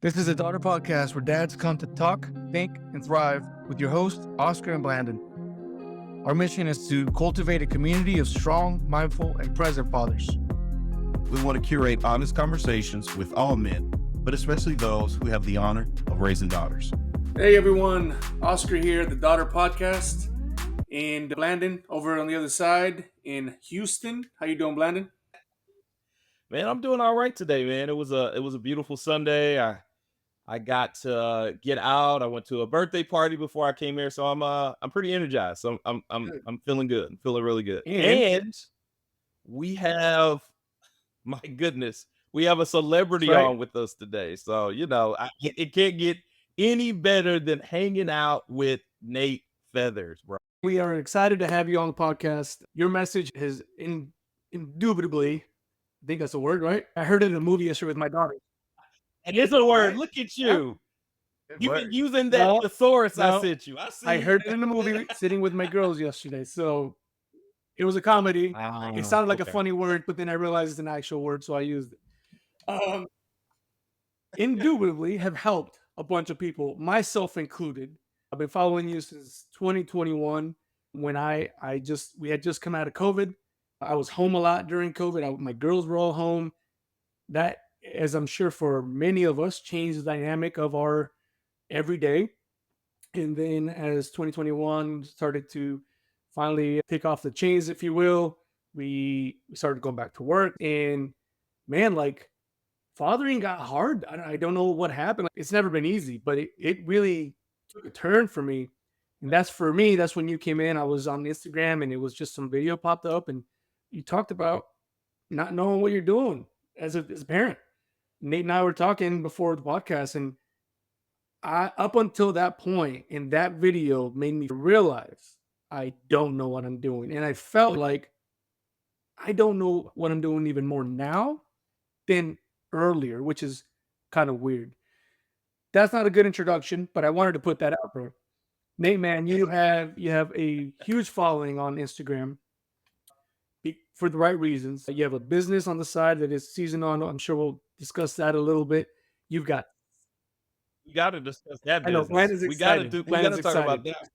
This is a daughter podcast where dads come to talk, think, and thrive with your hosts, Oscar and Blandon. Our mission is to cultivate a community of strong, mindful, and present fathers. We want to curate honest conversations with all men, but especially those who have the honor of raising daughters. Hey everyone, Oscar here, the Daughter Podcast, and Blandon over on the other side in Houston. How you doing, Blandon? Man, I'm doing all right today, man. It was a beautiful Sunday. I got to get out. I went to a birthday party before I came here, so I'm pretty energized. So I'm feeling good. I'm feeling really good. And we have, my goodness, we have a celebrity on with us today. So it can't get any better than hanging out with Nate Feathers, bro. We are excited to have you on the podcast. Your message has indubitably, I think that's a word, right? I heard it in a movie yesterday with my daughter. And it's a word. Look at you. You've been using that thesaurus I sent you. I heard it in a movie sitting with my girls yesterday. So it was a comedy. It sounded like a funny word, but then I realized it's an actual word, so I used it. Indubitably have helped a bunch of people, myself included. I've been following you since 2021 when we had just come out of COVID. I was home a lot during COVID. My girls were all home. That, as I'm sure for many of us, changed the dynamic of our everyday. And then as 2021 started to finally take off the chains, if you will, we started going back to work. And man, like, fathering got hard. I don't know what happened. It's never been easy, but it really took a turn for me. And that's for me. That's when you came in. I was on Instagram and it was just some video popped up and you talked about not knowing what you're doing as a parent. Nate and I were talking before the podcast, and up until that point in that video made me realize I don't know what I'm doing. And I felt like I don't know what I'm doing even more now than earlier, which is kind of weird. That's not a good introduction, but I wanted to put that out there. Nate, man, you have a huge following on Instagram for the right reasons. You have a business on the side that is season on. I'm sure we'll discuss that a little bit. We got to discuss that I know, business. We got to talk about that.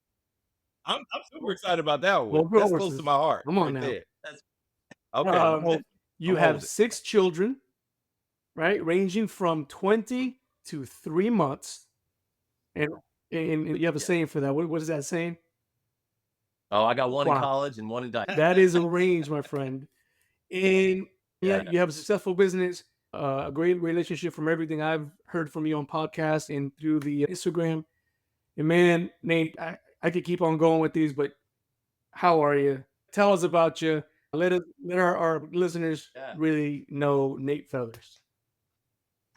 I'm super excited about that one. That's close to my heart. Come on now. There. Okay. You have 6 children, right? Ranging from 20 to 3 months. And you have a saying for that. What is that saying? Oh, I got one in college and one in diapers. That is a range, my friend. And you have a successful business, a great relationship from everything I've heard from you on podcasts and through the Instagram. And man, Nate, I could keep on going with these, but how are you? Tell us about you. Let our listeners really know Nate Feathers.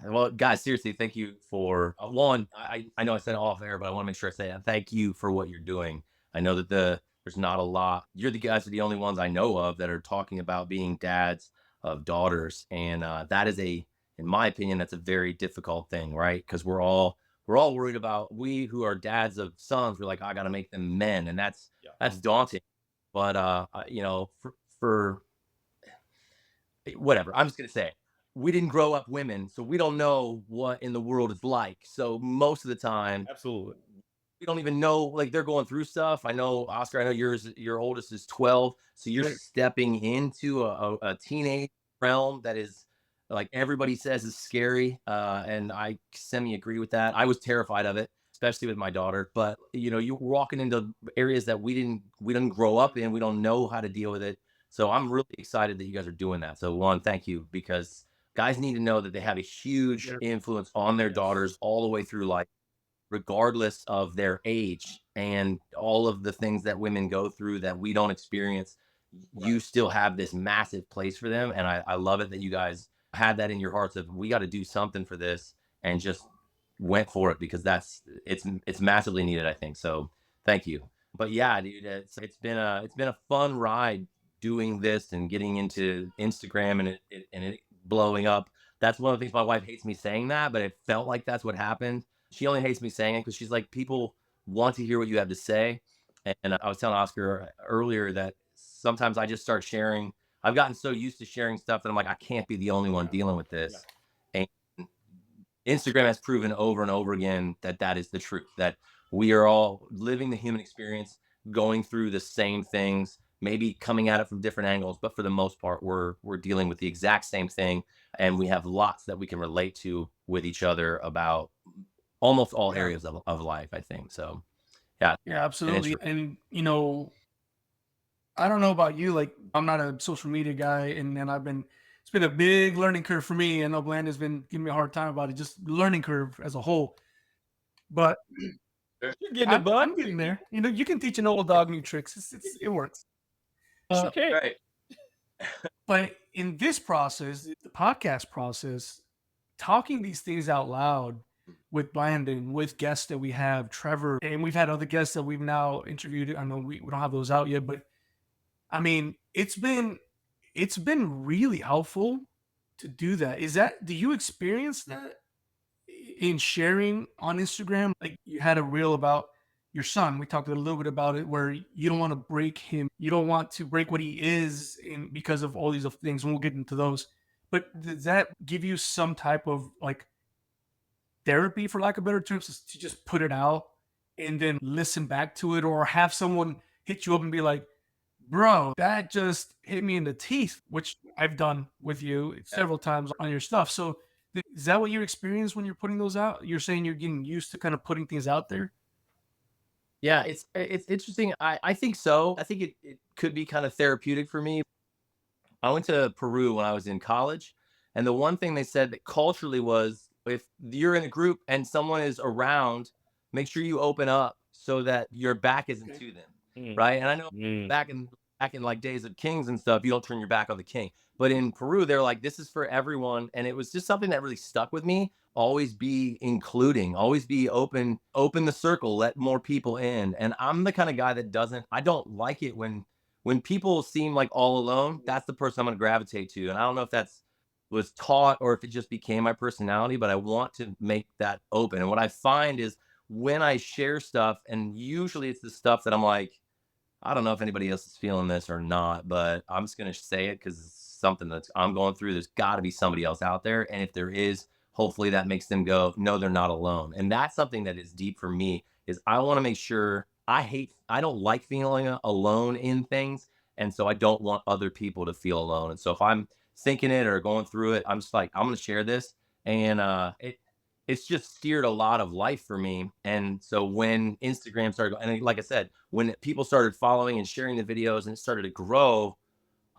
Well, guys, seriously, thank you for one. I know I said it off air, but I want to make sure I say it. Thank you for what you're doing. I know that there's not a lot. You're the guys are the only ones I know of that are talking about being dads of daughters, and that is in my opinion, that's a very difficult thing, right? Because we're all worried about, we who are dads of sons. We're like, I got to make them men, and that's daunting. But for whatever, I'm just gonna say it. We didn't grow up women, so we don't know what in the world is like. So most of the time, Absolutely, we don't even know, like, they're going through stuff. I know, Oscar, I know your oldest is 12, so you're stepping into a teenage realm that is, like, everybody says is scary, and I semi agree with that. I was terrified of it, especially with my daughter. But you're walking into areas that we didn't grow up in. We don't know how to deal with it. So I'm really excited that you guys are doing that. So one, thank you, because guys need to know that they have a huge influence on their daughters all the way through life, regardless of their age and all of the things that women go through that we don't experience. You still have this massive place for them. And I love it that you guys had that in your hearts of, we got to do something for this, and just went for it, because it's massively needed, I think. So thank you. But yeah, dude, it's been a fun ride doing this and getting into Instagram and it blowing up. That's one of the things my wife hates me saying that, but it felt like that's what happened. She only hates me saying it because she's like, people want to hear what you have to say. And I was telling Oscar earlier that sometimes I just start sharing. I've gotten so used to sharing stuff that I'm like, I can't be the only one dealing with this. And Instagram has proven over and over again that that is the truth, that we are all living the human experience, going through the same things, maybe coming at it from different angles, but for the most part, we're dealing with the exact same thing, and we have lots that we can relate to with each other about almost all Yeah. areas of life, I think. So, yeah, Yeah, and it's absolutely. And I don't know about you, like I'm not a social media guy, and then it's been a big learning curve for me. I know Bland has been giving me a hard time about it, just learning curve as a whole. But You're getting it, I'm bud. getting there. You can teach an old dog new tricks. It works. Sure Uh, can. right. but in this process, the podcast process, talking these things out loud with Blandon, with guests that we have, Trevor, and we've had other guests that we've now interviewed. I know we don't have those out yet, but I mean, it's been really helpful to do that. Do you experience that in sharing on Instagram? Like you had a reel about your son. We talked a little bit about it where you don't want to break him. You don't want to break what he is in because of all these other things. And we'll get into those. But does that give you some type of like therapy, for lack of better terms, to just put it out and then listen back to it, or have someone hit you up and be like, bro, that just hit me in the teeth, which I've done with you several times on your stuff. So is that what you experience when you're putting those out? You're saying you're getting used to kind of putting things out there? Yeah, it's interesting. I think so. I think it could be kind of therapeutic for me. I went to Peru when I was in college, and the one thing they said that culturally was if you're in a group and someone is around, make sure you open up so that your back isn't Okay. to them, Mm, right? And I know mm. back in like days of kings and stuff, you don't turn your back on the king. But in Peru, they're like, this is for everyone, and it was just something that really stuck with me. Always be including, always be open the circle, let more people in. And I'm the kind of guy that doesn't, I don't like it when people seem like all alone. That's the person I'm going to gravitate to. And I don't know if that's was taught or if it just became my personality, but I want to make that open. And what I find is when I share stuff, and usually it's the stuff that I'm like, I don't know if anybody else is feeling this or not, but I'm just going to say it because it's something that I'm going through. There's got to be somebody else out there. And if there is, hopefully that makes them go, no, they're not alone. And that's something that is deep for me is I want to make sure I don't like feeling alone in things. And so I don't want other people to feel alone. And so if I'm thinking it or going through it, I'm just like, I'm going to share this. And it's just steered a lot of life for me. And so when Instagram started, and like I said, when people started following and sharing the videos and it started to grow,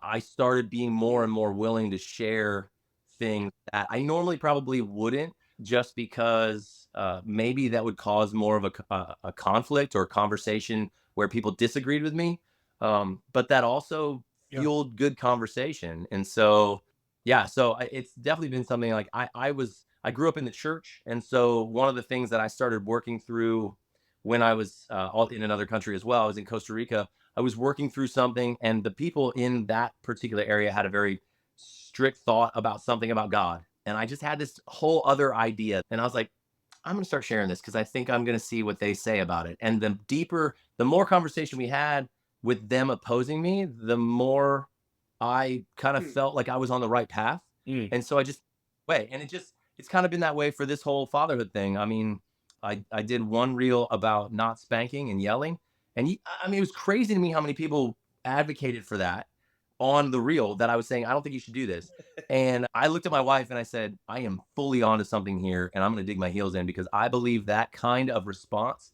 I started being more and more willing to share things that I normally probably wouldn't, just because maybe that would cause more of a conflict or conversation where people disagreed with me. But that also Yeah. fueled good conversation. And so, yeah, so it's definitely been something like I grew up in the church. And so one of the things that I started working through when I was in another country as well, I was in Costa Rica. I was working through something, and the people in that particular area had a very strict thought about something about God. And I just had this whole other idea. And I was like, I'm going to start sharing this because I think I'm going to see what they say about it. And the more conversation we had with them opposing me, the more I kind of Hmm. felt like I was on the right path. Mm. And so I just and it's kind of been that way for this whole fatherhood thing. I mean, I did one reel about not spanking and yelling. And I mean, it was crazy to me how many people advocated for that on the reel that I was saying, I don't think you should do this. And I looked at my wife and I said, I am fully onto something here and I'm going to dig my heels in because I believe that kind of response,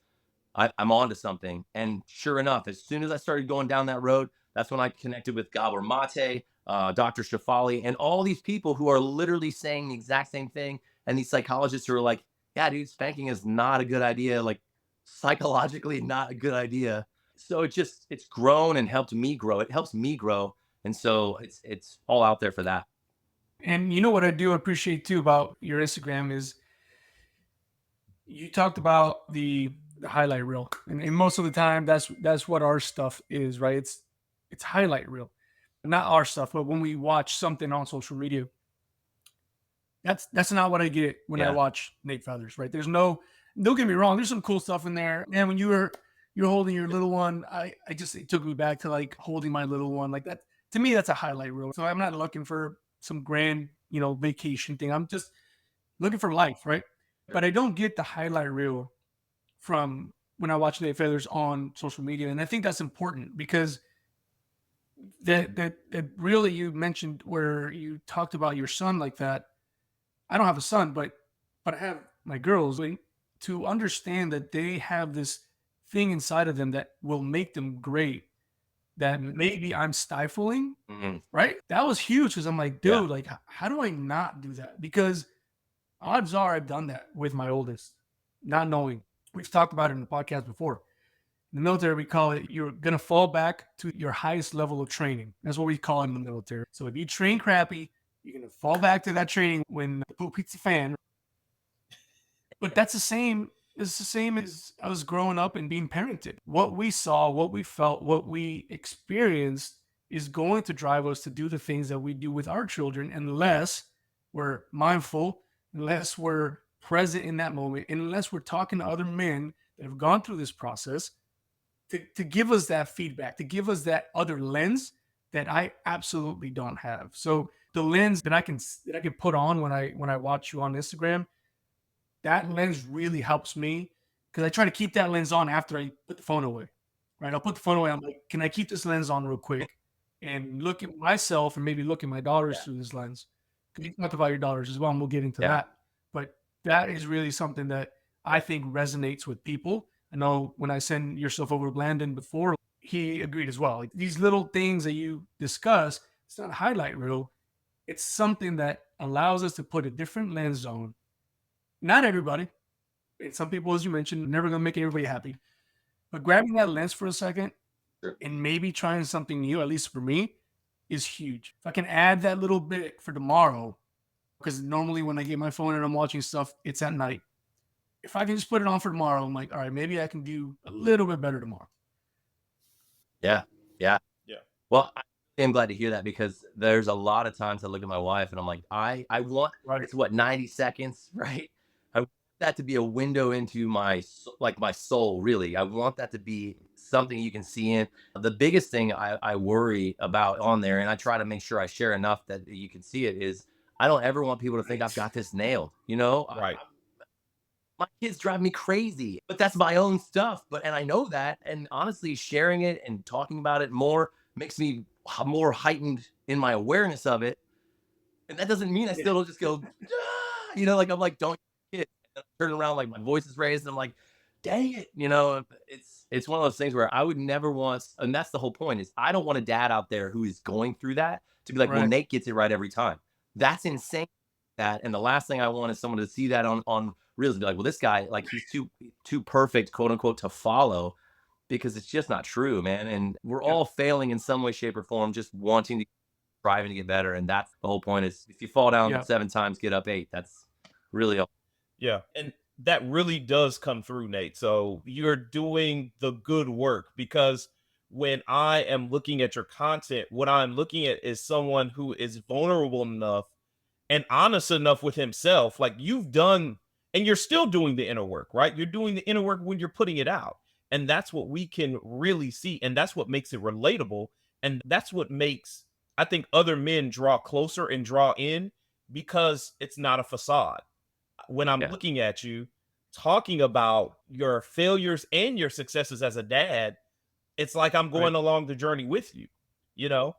I'm onto something. And sure enough, as soon as I started going down that road, that's when I connected with Gabor Mate, Dr. Shafali, and all these people who are literally saying the exact same thing. And these psychologists who are like, yeah, dude, spanking is not a good idea. Like psychologically, not a good idea. So it's grown and helped me grow. It helps me grow. And so it's all out there for that. And you know what I do appreciate too about your Instagram is you talked about the highlight reel, and most of the time that's what our stuff is, right? It's highlight reel, not our stuff, but when we watch something on social media, that's not what I get when I Yeah. watch Nate Feathers, right? Don't get me wrong, there's some cool stuff in there. And when you're holding your little one, I just it took me back to like holding my little one. Like that to me, that's a highlight reel. So I'm not looking for some grand, vacation thing. I'm just looking for life, right? But I don't get the highlight reel from when I watch Nate Feathers on social media, and I think that's important because that really you mentioned where you talked about your son like that. I don't have a son, but I have my girls. To understand that they have this thing inside of them that will make them great that maybe I'm stifling, Mhm. right? That was huge because I'm like, Yeah. dude, like, how do I not do that? Because odds are I've done that with my oldest, not knowing. We've talked about it in the podcast before. In the military, we call it you're going to fall back to your highest level of training. That's what we call it in the military. So if you train crappy, you're going to fall back to that training when the poop hits the fan. But that's the same. It's the same as us growing up and being parented. What we saw, what we felt, what we experienced is going to drive us to do the things that we do with our children unless we're mindful, unless we're present in that moment, unless we're talking to other men that have gone through this process to give us that feedback, to give us that other lens that I absolutely don't have. So the lens that I can put on when I watch you on Instagram, that lens really helps me because I try to keep that lens on after I put the phone away. Right. I'll put the phone away. I'm like, can I keep this lens on real quick and look at myself and maybe look at my daughters Yeah. through this lens? Because you talked about your daughters as well, and we'll get into Yeah. that. But that is really something that I think resonates with people. I know when I send yourself over to Blandon before, he agreed as well. Like these little things that you discuss, it's not a highlight reel. It's something that allows us to put a different lens on. Not everybody, and some people, as you mentioned, never gonna make everybody happy. But grabbing that lens for a second Sure. and maybe trying something new, at least for me, is huge. If I can add that little bit for tomorrow, because normally when I get my phone and I'm watching stuff, it's at night. If I can just put it on for tomorrow, I'm like, all right, maybe I can do a little bit better tomorrow. Yeah. Yeah. Yeah. Well, I am glad to hear that because there's a lot of times I look at my wife and I'm like, I want Right. it's what 90 seconds, right? I want that to be a window into like my soul, really. I want that to be something you can see in. The biggest thing I worry about on there, and I try to make sure I share enough that you can see it, is I don't ever want people to think I've got this nailed. Right. My kids drive me crazy, but that's my own stuff. And I know that. And honestly, sharing it and talking about it more makes me more heightened in my awareness of it. And that doesn't mean I Yeah. still don't just go, "Ah," like I'm like, don't get turn around, like my voice is raised, and I'm like, dang it, it's one of those things where I would never want, and that's the whole point, is I don't want a dad out there who is going through that to be like, well, Right. Nate gets it right every time. That's insane. That, and the last thing I want is someone to see that on reels and be like, well, this guy, like, he's too perfect, quote unquote, to follow, because it's just not true, man. And we're Yeah. all failing in some way, shape, or form, just wanting to striving to get better. And that's the whole point, is if you fall down Yeah. 7 times, get up 8. That's really all. Yeah. And that really does come through, Nate. So you're doing the good work because when I am looking at your content, what I'm looking at is someone who is vulnerable enough and honest enough with himself. Like you've done, and you're still doing the inner work, right? You're doing the inner work when you're putting it out. And that's what we can really see. And that's what makes it relatable. And that's what makes, I think, other men draw closer and draw in because it's not a facade. When I'm Yeah. looking at you talking about your failures and your successes as a dad, it's like I'm going Right. along the journey with you, you know?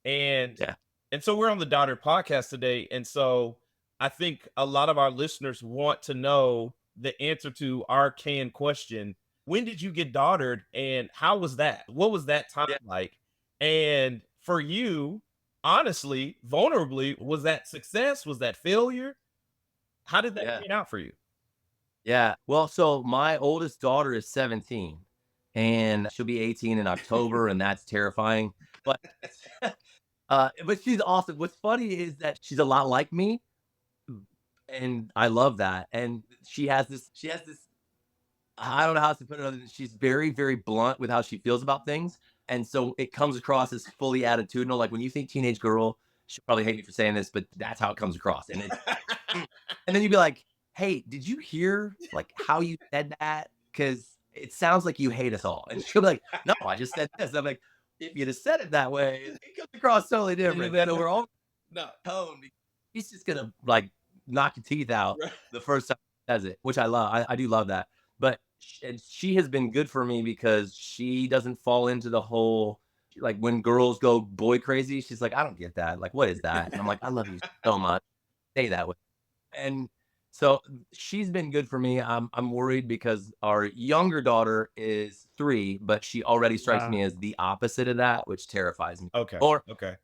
And Yeah. and so we're on the Daughter podcast today. And so I think a lot of our listeners want to know the answer to our canned question. When did you get daughtered and how was that? What was that time Yeah. like? And for you, honestly, vulnerably, was that success? Was that failure? How did that Yeah. pan out for you? Yeah. Well, so my oldest daughter is 17 and she'll be 18 in October, and that's terrifying. But but she's awesome. What's funny is that she's a lot like me, and I love that. And she has this I don't know how else to put it other than she's very, very blunt with how she feels about things. And so it comes across as fully attitudinal. Like when you think teenage girl, she'll probably hate me for saying this, but that's how it comes across. And then you'd be like, hey, did you hear like how you said that? Because it sounds like you hate us all. And she'll be like, no, I just said this. I'm like, if you'd have said it that way, it comes across totally different. So we're all No. tone. He's just gonna like knock your teeth out Right. the first time she says it, which I love. I do love that. But and she has been good for me because she doesn't fall into the whole like when girls go boy crazy. She's like, I don't get that. Like, what is that? And I'm like, I love you so much. Stay that way. And so she's been good for me. I'm worried because our younger daughter is 3, but she already strikes Wow. me as the opposite of that, which terrifies me. Okay. Or Okay.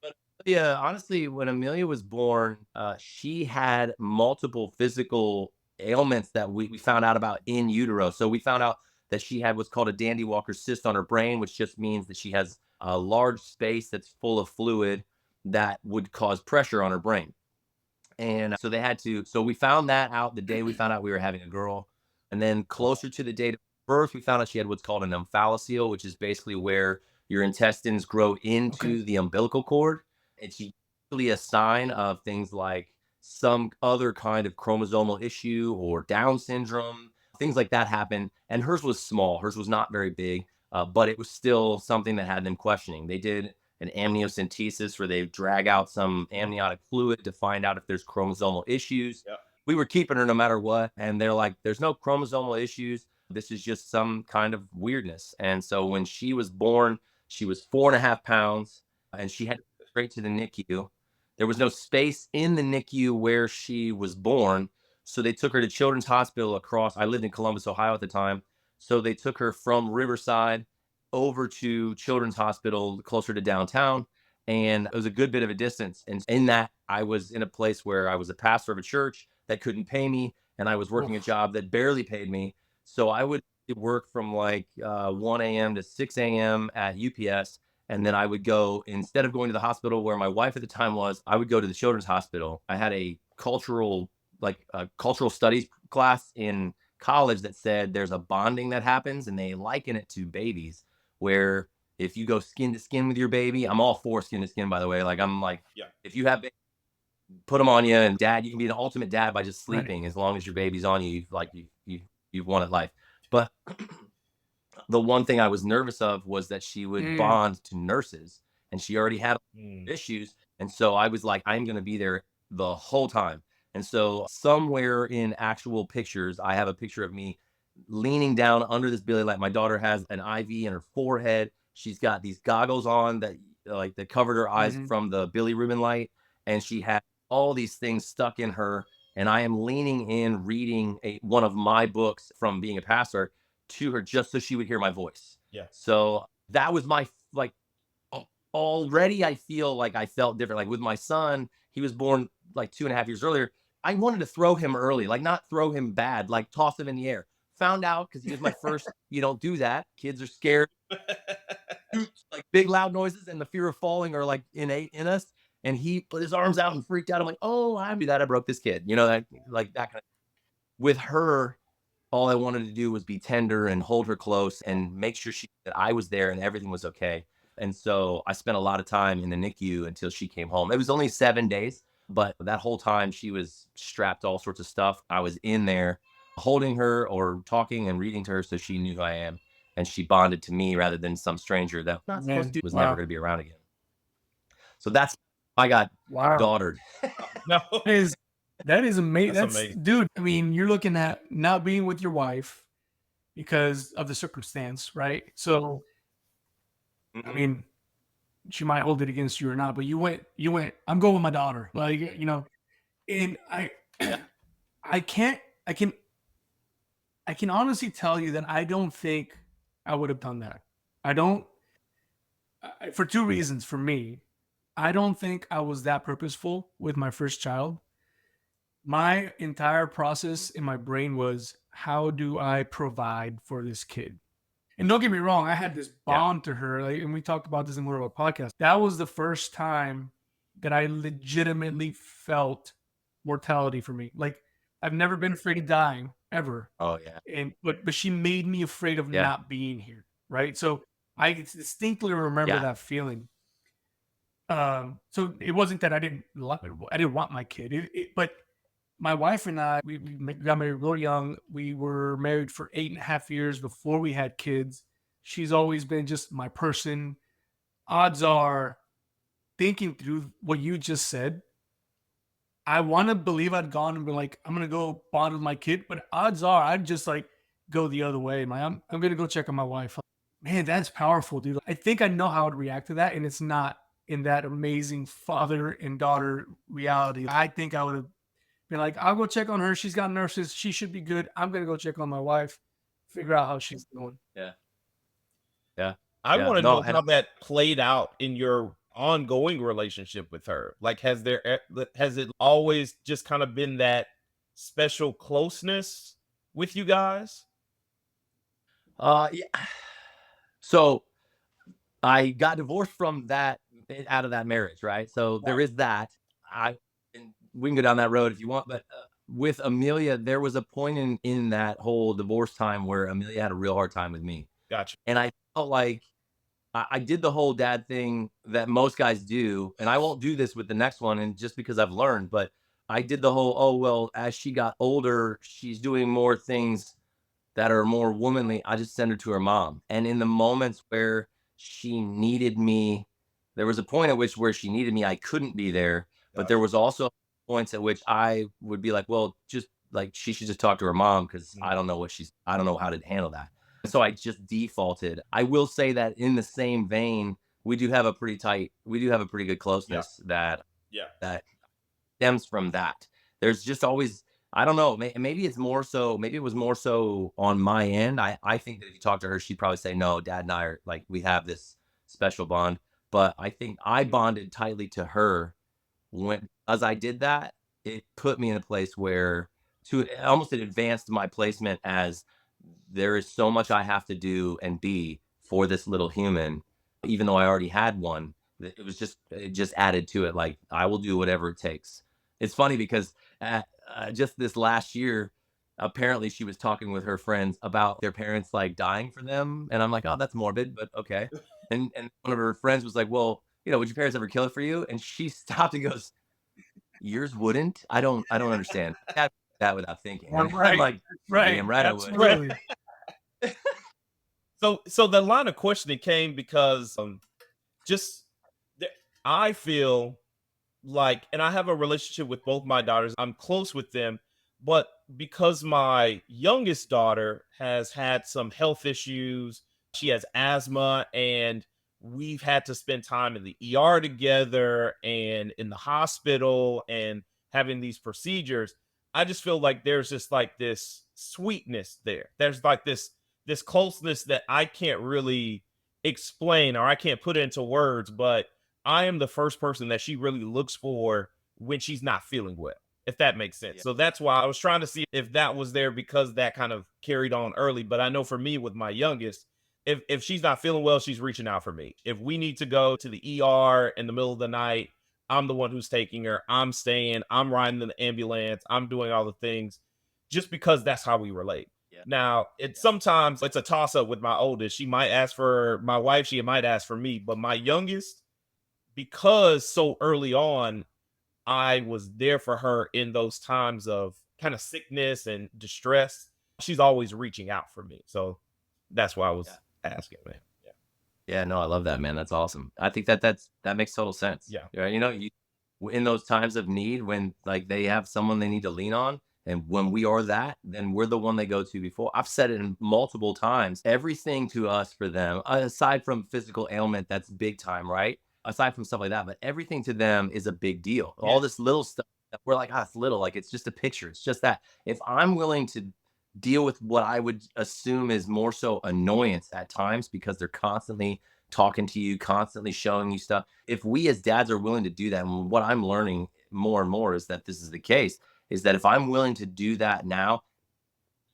but yeah, honestly, when Amelia was born, she had multiple physical ailments that we found out about in utero. So we found out that she had what's called a Dandy Walker cyst on her brain, which just means that she has a large space that's full of fluid that would cause pressure on her brain. And so they had to, so we found that out the day we found out we were having a girl. And then closer to the date of birth, we found out she had what's called an omphalocele, which is basically where your intestines grow Okay. into the umbilical cord. It's usually a sign of things like some other kind of chromosomal issue or Down syndrome, things like that happen. And hers was small, hers was not very big, but it was still something that had them questioning. They did an amniocentesis where they drag out some amniotic fluid to find out if there's chromosomal issues. Yeah. We were keeping her no matter what. And they're like, there's no chromosomal issues. This is just some kind of weirdness. And so when she was born, she was 4.5 pounds and she had to go straight to the NICU. There was no space in the NICU where she was born. So they took her to Children's Hospital across. I lived in Columbus, Ohio at the time. So they took her from Riverside over to Children's Hospital closer to downtown. And it was a good bit of a distance. And in that, I was in a place where I was a pastor of a church that couldn't pay me. And I was working a Oof. job that barely paid me. So I would work from like 1 a.m. to 6 a.m. at UPS. And then I would go, instead of going to the hospital where my wife at the time was, I would go to the Children's Hospital. I had a cultural studies class in college that said there's a bonding that happens and they liken it to babies where if you go skin to skin with your baby, I'm all for skin to skin, by the way. Like, I'm like, Yeah. if you have, put them on you, and dad, you can be an ultimate dad by just Right. sleeping as long as your baby's on you. You've won at life. But the one thing I was nervous of was that she would Mm. bond to nurses, and she already had Mm. issues. And so I was like, I'm going to be there the whole time. And so somewhere in actual pictures, I have a picture of me leaning down under this Billy light. My daughter has an IV in her forehead. She's got these goggles on that covered her eyes Mhm. from the Billy Rubin light, and she had all these things stuck in her. And I am leaning in, reading one of my books from being a pastor to her just so she would hear my voice. Yeah. So that was my like already I feel like I felt different. Like with my son, he was born like 2.5 years earlier. I wanted to throw him early, like not throw him bad, like toss him in the air. Found out because he was my first, you don't do that. Kids are scared, like big loud noises and the fear of falling are like innate in us. And he put his arms out and freaked out. I'm like, oh, I do that. I broke this kid, that like that kind of with her, all I wanted to do was be tender and hold her close and make sure that I was there and everything was okay. And so I spent a lot of time in the NICU until she came home. It was only 7 days, but that whole time she was strapped to all sorts of stuff. I was in there holding her or talking and reading to her so she knew who I am. And she bonded to me rather than some stranger that not supposed Man. to was never Wow. going to be around again. So that's I got Wow. daughtered. No. That is amazing. That's That's amazing. dude. I mean, you're looking at not being with your wife because of the circumstance, right? So, I Mhm. mean, she might hold it against you or not, but you went, I'm going with my daughter. Like, and Yeah. I can't, I can, I can honestly tell you that I don't think I would have done that. I don't, for two reasons for me. I don't think I was that purposeful with my first child. My entire process in my brain was, how do I provide for this kid? And don't get me wrong, I had this Yeah. bond to her, like, and we talked about this in one of our podcasts. That was the first time that I legitimately felt mortality for me. Like, I've never been afraid of dying ever, Oh yeah. and but she made me afraid of Yeah. not being here, right? So I distinctly remember Yeah. that feeling. So it wasn't that I didn't want my kid, but my wife and I, we got married real young. We were married for 8.5 years before we had kids. She's always been just my person. Odds are, thinking through what you just said, I want to believe I'd gone and been like, I'm gonna go bond with my kid, but odds are I'd just like go the other way. I'm gonna go check on my wife. Man, that's powerful, dude. I think I know how I'd react to that, and it's not in that amazing father and daughter reality. I think I would have been like, I'll go check on her. She's got nurses. She should be good. I'm gonna go check on my wife, figure out how she's doing. Yeah. Yeah. I Yeah. want to No, know and how that played out in your ongoing relationship with her. Like, has it always just kind of been that special closeness with you guys? yeah. So I got divorced from that out of that marriage, right? So there is that. I and we can go down that road if you want, but with Amelia, there was a point in that whole divorce time where Amelia had a real hard time with me, Gotcha. and I felt like I did the whole dad thing that most guys do, and I won't do this with the next one, and just because I've learned, but I did the whole, oh well, as she got older, she's doing more things that are more womanly. I just send her to her mom. And in the moments where she needed me, there was a point at which where she needed me, I couldn't be there. But there Gotcha. was also points at which I would be like, well, just like she should just talk to her mom because Mhm. I don't know how to handle that. So I just defaulted. I will say that in the same vein, we do have a pretty good Yeah. closeness Yeah. that stems from that. There's just always, I don't know, maybe it's more so, maybe it was more so on my end. I think that if you talk to her, she'd probably say, no, dad and I are like, we have this special bond. But I think I bonded tightly to her when, as I did that, it put me in a place where to almost it advanced my placement as there is so much I have to do and be for this little human, even though I already had one. It just added to it. Like I will do whatever it takes. It's funny because just this last year, apparently she was talking with her friends about their parents like dying for them, and I'm like, oh, that's morbid, but okay. And one of her friends was like, well, would your parents ever kill it for you? And she stopped and goes, yours wouldn't. I don't understand. That without thinking, and I'm Right, like, right, damn right I would. Right. absolutely. So the line of questioning came because just th- I feel like, and I have a relationship with both my daughters. I'm close with them, but because my youngest daughter has had some health issues, she has asthma, and we've had to spend time in the ER together and in the hospital and having these procedures. I just feel like there's just like this sweetness there. There's like this closeness that I can't really explain or I can't put into words, but I am the first person that she really looks for when she's not feeling well, if that makes sense. Yeah. So that's why I was trying to see if that was there because that kind of carried on early. But I know for me with my youngest, if she's not feeling well, she's reaching out for me. If we need to go to the ER in the middle of the night, I'm the one who's taking her. I'm staying, I'm riding in the ambulance, I'm doing all the things just because that's how we relate. Yeah. Now, it's sometimes it's a toss up with my oldest. She might ask for my wife, she might ask for me, but my youngest, because so early on, I was there for her in those times of kind of sickness and distress. She's always reaching out for me. So that's why I Yeah. was asking, man. Yeah. Yeah, no, I love that, man. That's awesome. I think that makes total sense. Yeah. Right? In those times of need when like they have someone they need to lean on, and when we are that, then we're the one they go to before. I've said it in multiple times. Everything to us for them, aside from physical ailment, that's big time, right? Aside from stuff like that, but everything to them is a big deal. All this little stuff that we're like, it's little, like it's just a picture. It's just that. If I'm willing to deal with what I would assume is more so annoyance at times because they're constantly talking to you, constantly showing you stuff. If we as dads are willing to do that, and what I'm learning more and more is that this is the case, is that if I'm willing to do that now,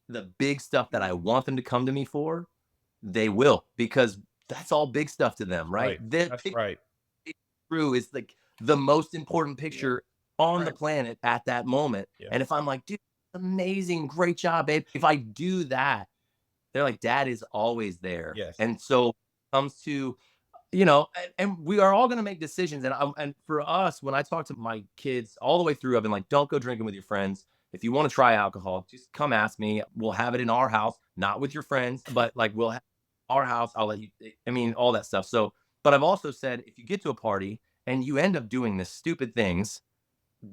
the big stuff that I want them to come to me for, they will, because that's all big stuff to them, right? Right. The That's picture right. through is like the most important picture on the Right. planet at that moment. Yeah. And if I'm like, dude, amazing, great job, babe. If I do that, they're like, dad is always there. Yes. And so it comes to, and we are all going to make decisions. And for us, when I talk to my kids all the way through, I've been like, don't go drinking with your friends. If you want to try alcohol, just come ask me. We'll have it in our house, not with your friends, but like we'll have our house. I'll let you, I mean, all that stuff. So, but I've also said, if you get to a party and you end up doing the stupid things,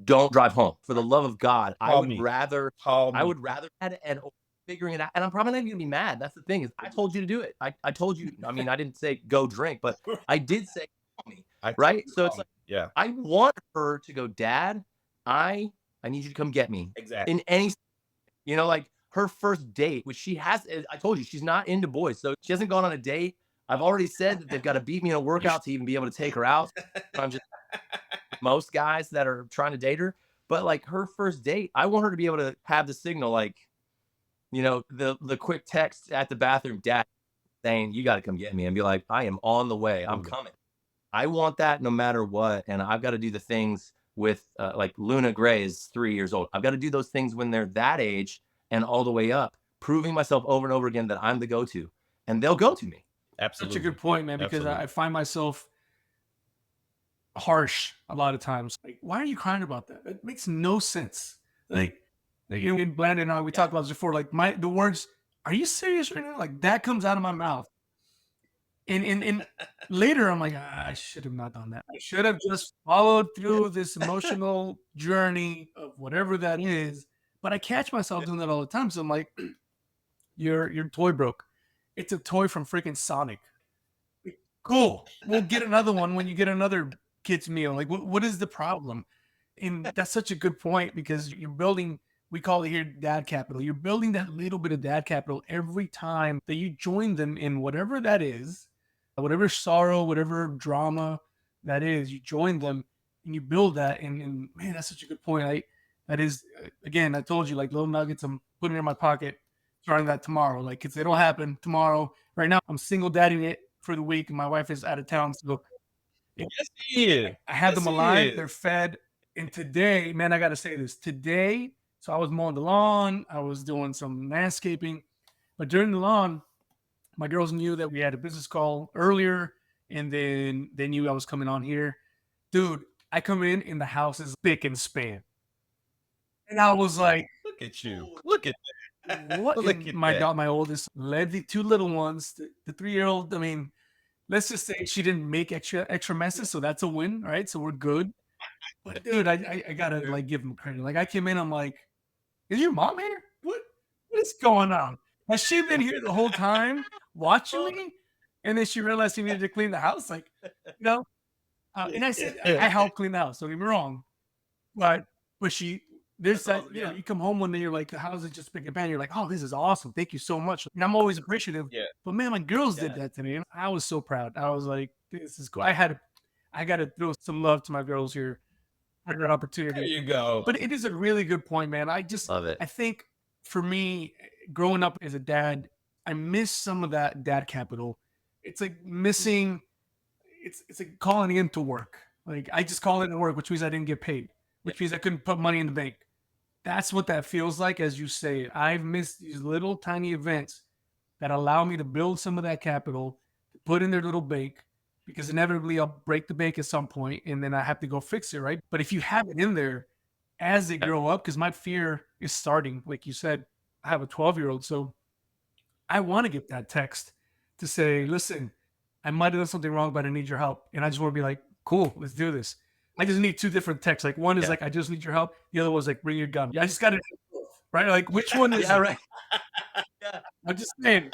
don't drive home. For the love of God, I Call would me. rather Call I me. would rather and figuring it out. And I'm probably not even gonna be mad. That's the thing is I told you to do it. I told you, I mean, I didn't say go drink, but I did say call me. I told Right. you to So call it's me. like Yeah, I want her to go, Dad, I need you to come get me exactly. in any, like her first date, which she has, I told you, she's not into boys. So she hasn't gone on a date. I've already said that they've got to beat me in a workout to even be able to take her out. I'm just most guys that are trying to date her. But like her first date, I want her to be able to have the signal, like, the quick text at the bathroom, Dad, saying, you got to come get me, and be like, I am on the way. I'm Love it. coming. I want that no matter what. And I've got to do the things with, like Luna Gray is 3 years old. I've got to do those things when they're that age and all the way up, proving myself over and over again that I'm the go to, and they'll go to me. Such a Absolutely. good point, man, because Absolutely. I find myself harsh a lot of times. Like, why are you crying about that? It makes no sense. Like in Brandon and I, we Yeah. talked about this before. Like the words, "Are you serious right now?" Like that comes out of my mouth, and later I'm like, I should have not done that. I should have just followed through this emotional journey of whatever that is. But I catch myself doing that all the time. So I'm like, your toy broke. It's a toy from freaking Sonic. Cool. We'll get another one when you get another kid's meal. Like, what is the problem? And that's such a good point because you're building, we call it here dad capital. You're building that little bit of dad capital every time that you join them in whatever that is, whatever sorrow, whatever drama that is, you join them and you build that. And man, that's such a good point. That is, again, I told you, like little nuggets, I'm putting in my pocket, starting that tomorrow. Like, cause it'll happen tomorrow. Right now, I'm single dadding it for the week, and my wife is out of town. So Yes, he is. I have Yes, them he alive. They're is. fed. And today, man, I got to say this. Today, so I was mowing the lawn. I was doing some landscaping. But during the lawn, my girls knew that we had a business call earlier. And then they knew I was coming on here. Dude, I come in and the house is spick and span. And I was like, Look at you. Look at what? look And at my that. dog, my oldest, led the two little ones, the 3-year-old. I mean, let's just say she didn't make extra messes, so that's a win, right? So we're good. But dude, I gotta like give him credit. Like I came in, I'm like, "Is your mom here? What is going on? Has she been here the whole time watching me?" And then she realized she needed to clean the house. Like, you know. And I said I helped clean the house. Don't get me wrong, but she there's that you come home one day, you're like, the house is just big and pan. You're like, oh, this is awesome. Thank you so much. And I'm always appreciative. Yeah. But man, my girls did Yeah. that to me. And I was so proud. I was like, this is cool. I got to throw some love to my girls here. I got an There opportunity. you go. But it is a really good point, man. Love it. I think for me, growing up as a dad, I miss some of that dad capital. It's like missing, it's like calling in to work. Like I just call it to work, which means I didn't get paid, which means I couldn't put money in the bank. That's what that feels like, as you say. I've missed these little tiny events that allow me to build some of that capital, to put in their little bank, because inevitably I'll break the bank at some point and then I have to go fix it, right? But if you have it in there as they grow up, because my fear is starting, like you said, I have a 12-year-old. So I want to get that text to say, listen, I might have done something wrong, but I need your help. And I just want to be like, cool, let's do this. I just need two different texts. Like one is Yeah. like, I just need your help. The other was like, bring your gun. Yeah, I just got to, right? Like, which one is Yeah, it? right. I'm just saying.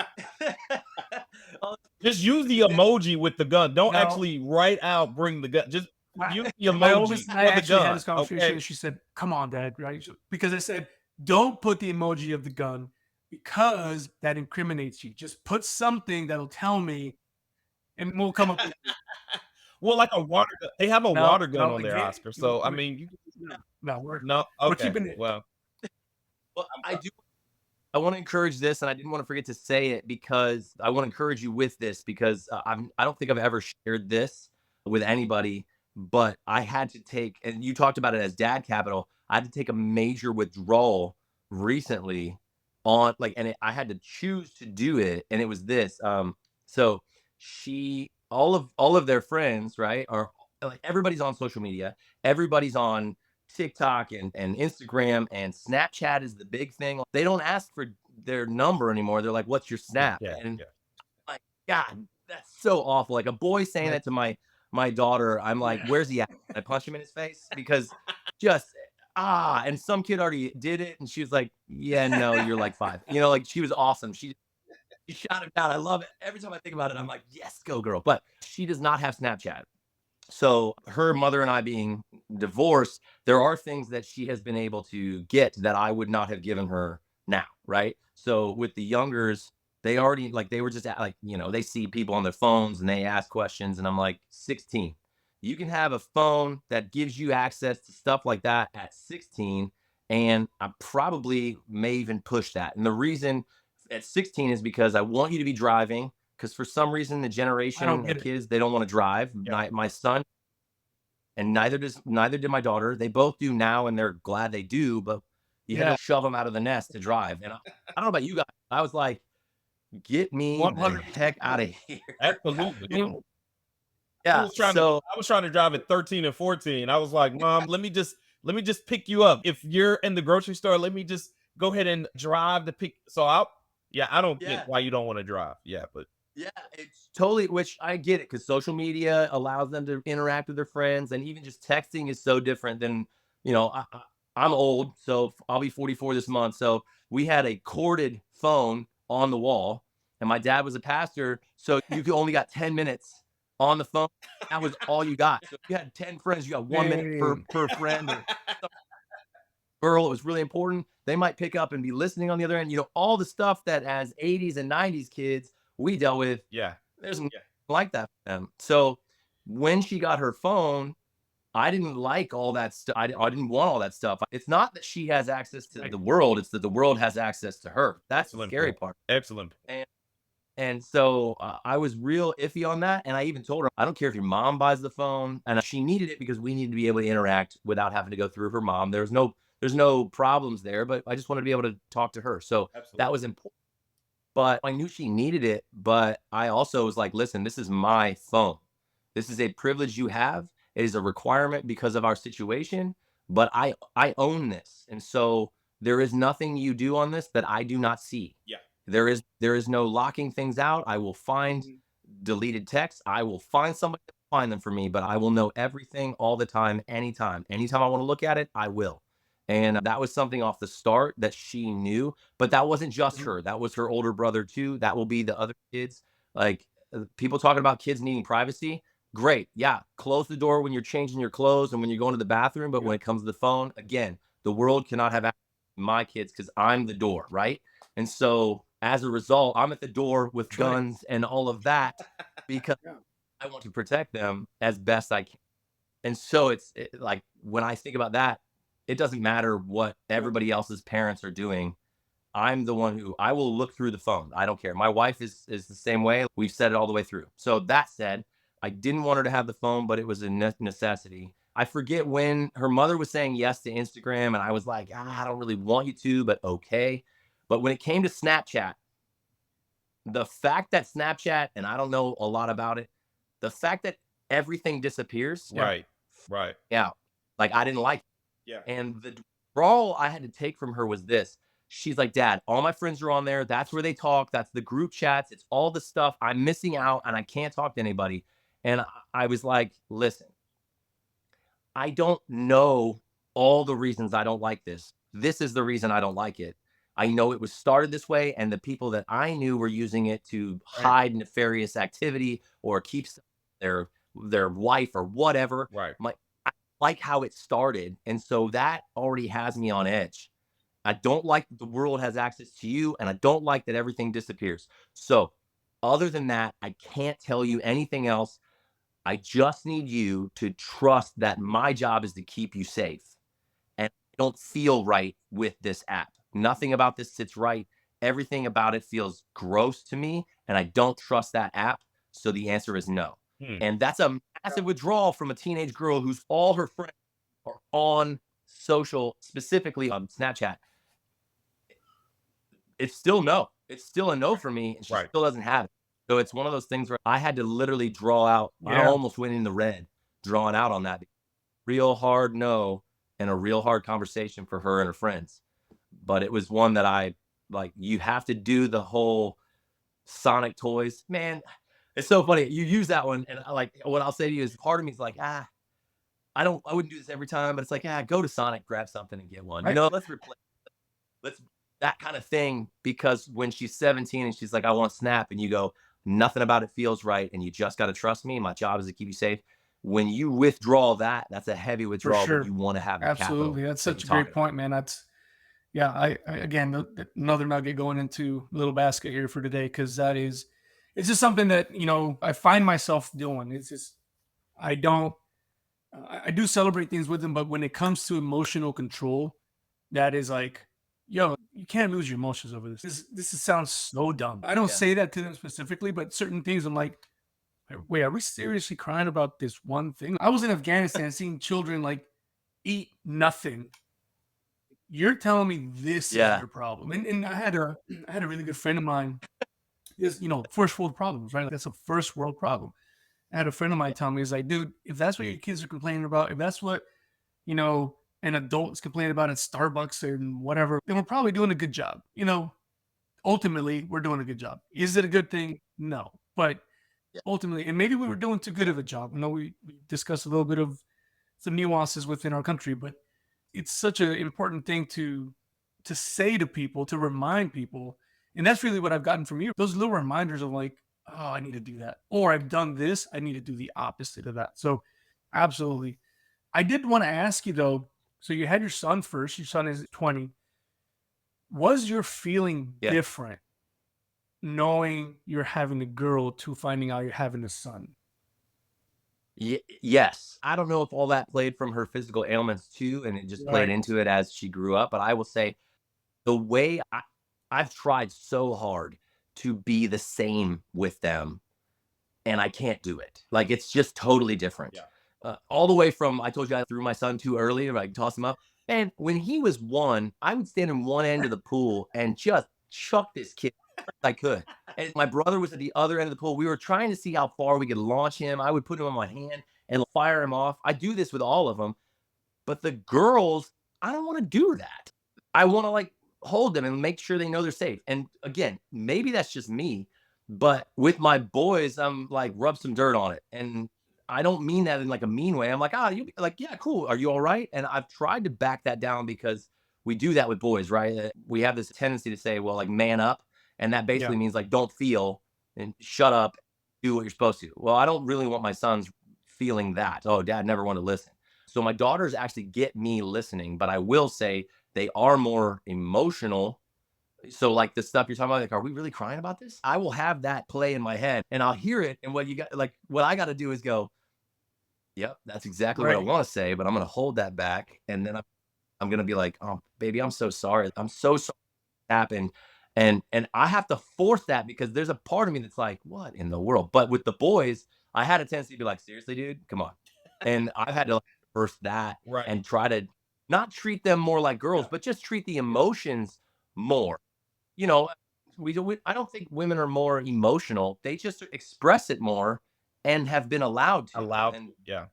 Just use the emoji with the gun. Don't No. actually write out bring the gun. Just use the My emoji oldest and I for the actually had gun. this conversation, Okay. and she said, "Come on, Dad," right? Because I said, "Don't put the emoji of the gun because that incriminates you. Just put something that'll tell me, and we'll come up with Well, like a water gun. They have a no, water gun no, on there, again, Oscar. So I mean, no, we're no. we're Okay. keeping it. Well, Well, I want to encourage this, and I didn't want to forget to say it because I want to encourage you with this because I don't think I've ever shared this with anybody, but I had to take, and you talked about it as dad capital. I had to take a major withdrawal recently on like, and I had to choose to do it, and it was this. So all of their friends, right, are like everybody's on social media, everybody's on TikTok and Instagram and Snapchat is the big thing. They don't ask for their number anymore. They're like, "What's your snap?" yeah, And yeah. like, God, that's so awful. Like a boy saying that to my daughter, I'm like, "Where's he at?" I punch him in his face because just and some kid already did it, and she was like, "Yeah, no, you're like 5." You know, like she was awesome. She shot him down. I love it. Every time I think about it, I'm like, "Yes, go girl." But she does not have Snapchat. So her mother and I being divorced, there are things that she has been able to get that I would not have given her now, right? So with the youngers, they already like they were just like, they see people on their phones and they ask questions, and I'm like, 16. You can have a phone that gives you access to stuff like that at 16, and I probably may even push that. And the reason at 16 is because I want you to be driving, because for some reason the I don't generation of get it. kids, they don't want to drive. Yeah. My son, and neither did my daughter. They both do now, and they're glad they do. But you had Yeah, to shove them out of the nest to drive. And I don't know about you guys. I was like, get me the 100%. heck out of here. Absolutely. And I Yeah. was trying to So I was trying to drive at 13 and 14. I was like, "Mom, let me just pick you up. If you're in the grocery store, let me just go ahead and drive to pick." So I don't get yeah, why you don't want to drive. Yeah, but yeah, it's totally, which I get it, because social media allows them to interact with their friends, and even just texting is so different than, I'm old, so I'll be 44 this month. So we had a corded phone on the wall, and my dad was a pastor, so you could only got 10 minutes on the phone. That was all you got. So if you had 10 friends, you got 1 minute dang. per friend, or some girl it was really important. They might pick up and be listening on the other end. All the stuff that as 80s and 90s kids we dealt with, yeah. there's nothing like that for them. So when she got her phone, I didn't like all that stuff. I didn't want all that stuff. It's not that she has access to Right. the world, it's that the world has access to her. That's the Excellent scary point. part. Excellent. And so I was real iffy on that. And I even told her, I don't care if your mom buys the phone. And she needed it because we needed to be able to interact without having to go through her mom. There's no problems there, but I just wanted to be able to talk to her. So that Absolutely. was important. But I knew she needed it. But I also was like, listen, this is my phone. This is a privilege you have. It is a requirement because of our situation, but I own this. And so there is nothing you do on this that I do not see. Yeah. There is no locking things out. I will find Mhm. deleted texts. I will find somebody to find them for me, but I will know everything all the time, anytime. Anytime I want to look at it, I will. And that was something off the start that she knew, but that wasn't just Mhm. her. That was her older brother too. That will be the other kids. Like, people talking about kids needing privacy. Great. Yeah. Close the door when you're changing your clothes and when you're going to the bathroom. But Yeah. when it comes to the phone, again, the world cannot have access to my kids because I'm the door. Right. And so as a result, I'm at the door with That's right. guns and all of that because Yeah. I want to protect them as best I can. And so like when I think about that, it doesn't matter what Yeah. everybody else's parents are doing. I'm the one who I will look through the phone. I don't care. My wife is the same way. We've said it all the way through. So that said, I didn't want her to have the phone, but it was a necessity. I forget when her mother was saying yes to Instagram, and I was like, I don't really want you to, but okay. But when it came to Snapchat, the fact that Snapchat, and I don't know a lot about it, the fact that everything disappears, Yeah. Right. Right. yeah, like I didn't like Yeah. it. And the withdrawal I had to take from her was this. She's like, Dad, all my friends are on there. That's where they talk. That's the group chats. It's all the stuff. I'm missing out and I can't talk to anybody. And I was like, listen, I don't know all the reasons I don't like this. This is the reason I don't like it. I know it was started this way, and the people that I knew were using it to Right. hide nefarious activity or keep their wife or whatever. Right. I like how it started, and so that already has me on edge. I don't like that the world has access to you, and I don't like that everything disappears. So, other than that, I can't tell you anything else. I just need you to trust that my job is to keep you safe. And I don't feel right with this app. Nothing about this sits right. Everything about it feels gross to me, and I don't trust that app. So the answer is no. Hmm. And that's a Yeah. massive withdrawal from a teenage girl who's all her friends are on social, specifically on Snapchat. It's still no. It's still a no for me, and she Right. still doesn't have it. So it's one of those things where I had to literally draw out. I Yeah. almost went in the red, drawing out on that. Real hard no, and a real hard conversation for her and her friends. But it was one that I like. You have to do the whole Sonic toys, man. It's so funny. You use that one, and like what I'll say to you is, part of me is like, I wouldn't do this every time, but it's like, yeah, go to Sonic, grab something and get one. Right. Let's replace let's that kind of thing, because when she's 17 and she's like, I want Snap, and you go, nothing about it feels right, and you just got to trust me. My job is to keep you safe. When you withdraw that, that's a heavy For withdrawal, but sure. you want to have the capital Absolutely. That's that such you're a great talking about. point, man. That's yeah. I again another nugget going into little basket here for today because that is it's just something that I find myself doing. It's just I don't I do celebrate things with them, but when it comes to emotional control, that is like, yo, you can't lose your emotions over this. Sounds so dumb. I don't Yeah. say that to them specifically, but certain things I'm like, wait, are we seriously crying about this one thing? I was in Afghanistan seeing children like eat nothing. You're telling me this is Yeah. your problem. And I had a really good friend of mine. Is first world problems, right? Like, that's a first world problem. I had a friend of mine tell me, he's like, dude, if that's what your kids are complaining about, if that's what you know an adult is complaining about at Starbucks and whatever, then we're probably doing a good job. Ultimately, we're doing a good job. Is it a good thing? No, but Yeah. ultimately, and maybe we were doing too good of a job. I know we discussed a little bit of some nuances within our country, but it's such an important thing to say to people, to remind people. And that's really what I've gotten from you. Those little reminders of like, oh, I need to do that. Or I've done this, I need to do the opposite of that. So absolutely. I did want to ask you though, so you had your son first, your son is 20. Was your feeling Yeah. different knowing you're having a girl to finding out you're having a son? Yes. I don't know if all that played from her physical ailments too, and it just played Right. into it as she grew up. But I will say the way I've tried so hard to be the same with them, and I can't do it. Like, it's just totally different. Yeah. All the way from, I told you I threw my son too early, like toss him up. And when he was 1, I would stand in one end of the pool and just chuck this kid as hard as I could. And my brother was at the other end of the pool. We were trying to see how far we could launch him. I would put him on my hand and fire him off. I do this with all of them. But the girls, I don't want to do that. I want to like hold them and make sure they know they're safe. And again, maybe that's just me, but with my boys, I'm like rub some dirt on it. And I don't mean that in like a mean way. I'm like, ah, you like, yeah, cool. Are you all right? And I've tried to back that down because we do that with boys, right? We have this tendency to say, well, like man up. And that Yeah. basically means like don't feel and shut up, do what you're supposed to. Well, I don't really want my sons feeling that. Oh, dad never wanted to listen. So my daughters actually get me listening, but I will say they are more emotional. So like the stuff you're talking about, like, are we really crying about this? I will have that play in my head and I'll hear it. And what I got to do is go, yep, that's exactly what I Right. want to say, but I'm going to hold that back. And then I'm going to be like, oh, baby, I'm so sorry. I'm so sorry it happened. And I have to force that because there's a part of me that's like, what in the world? But with the boys, I had a tendency to be like, seriously, dude, come on. And I've had to like, reverse that Right. and try to not treat them more like girls, Yeah. but just treat the emotions more. You know, I don't think women are more emotional. They just express it more and have been allowed to. Allowed. And Yeah.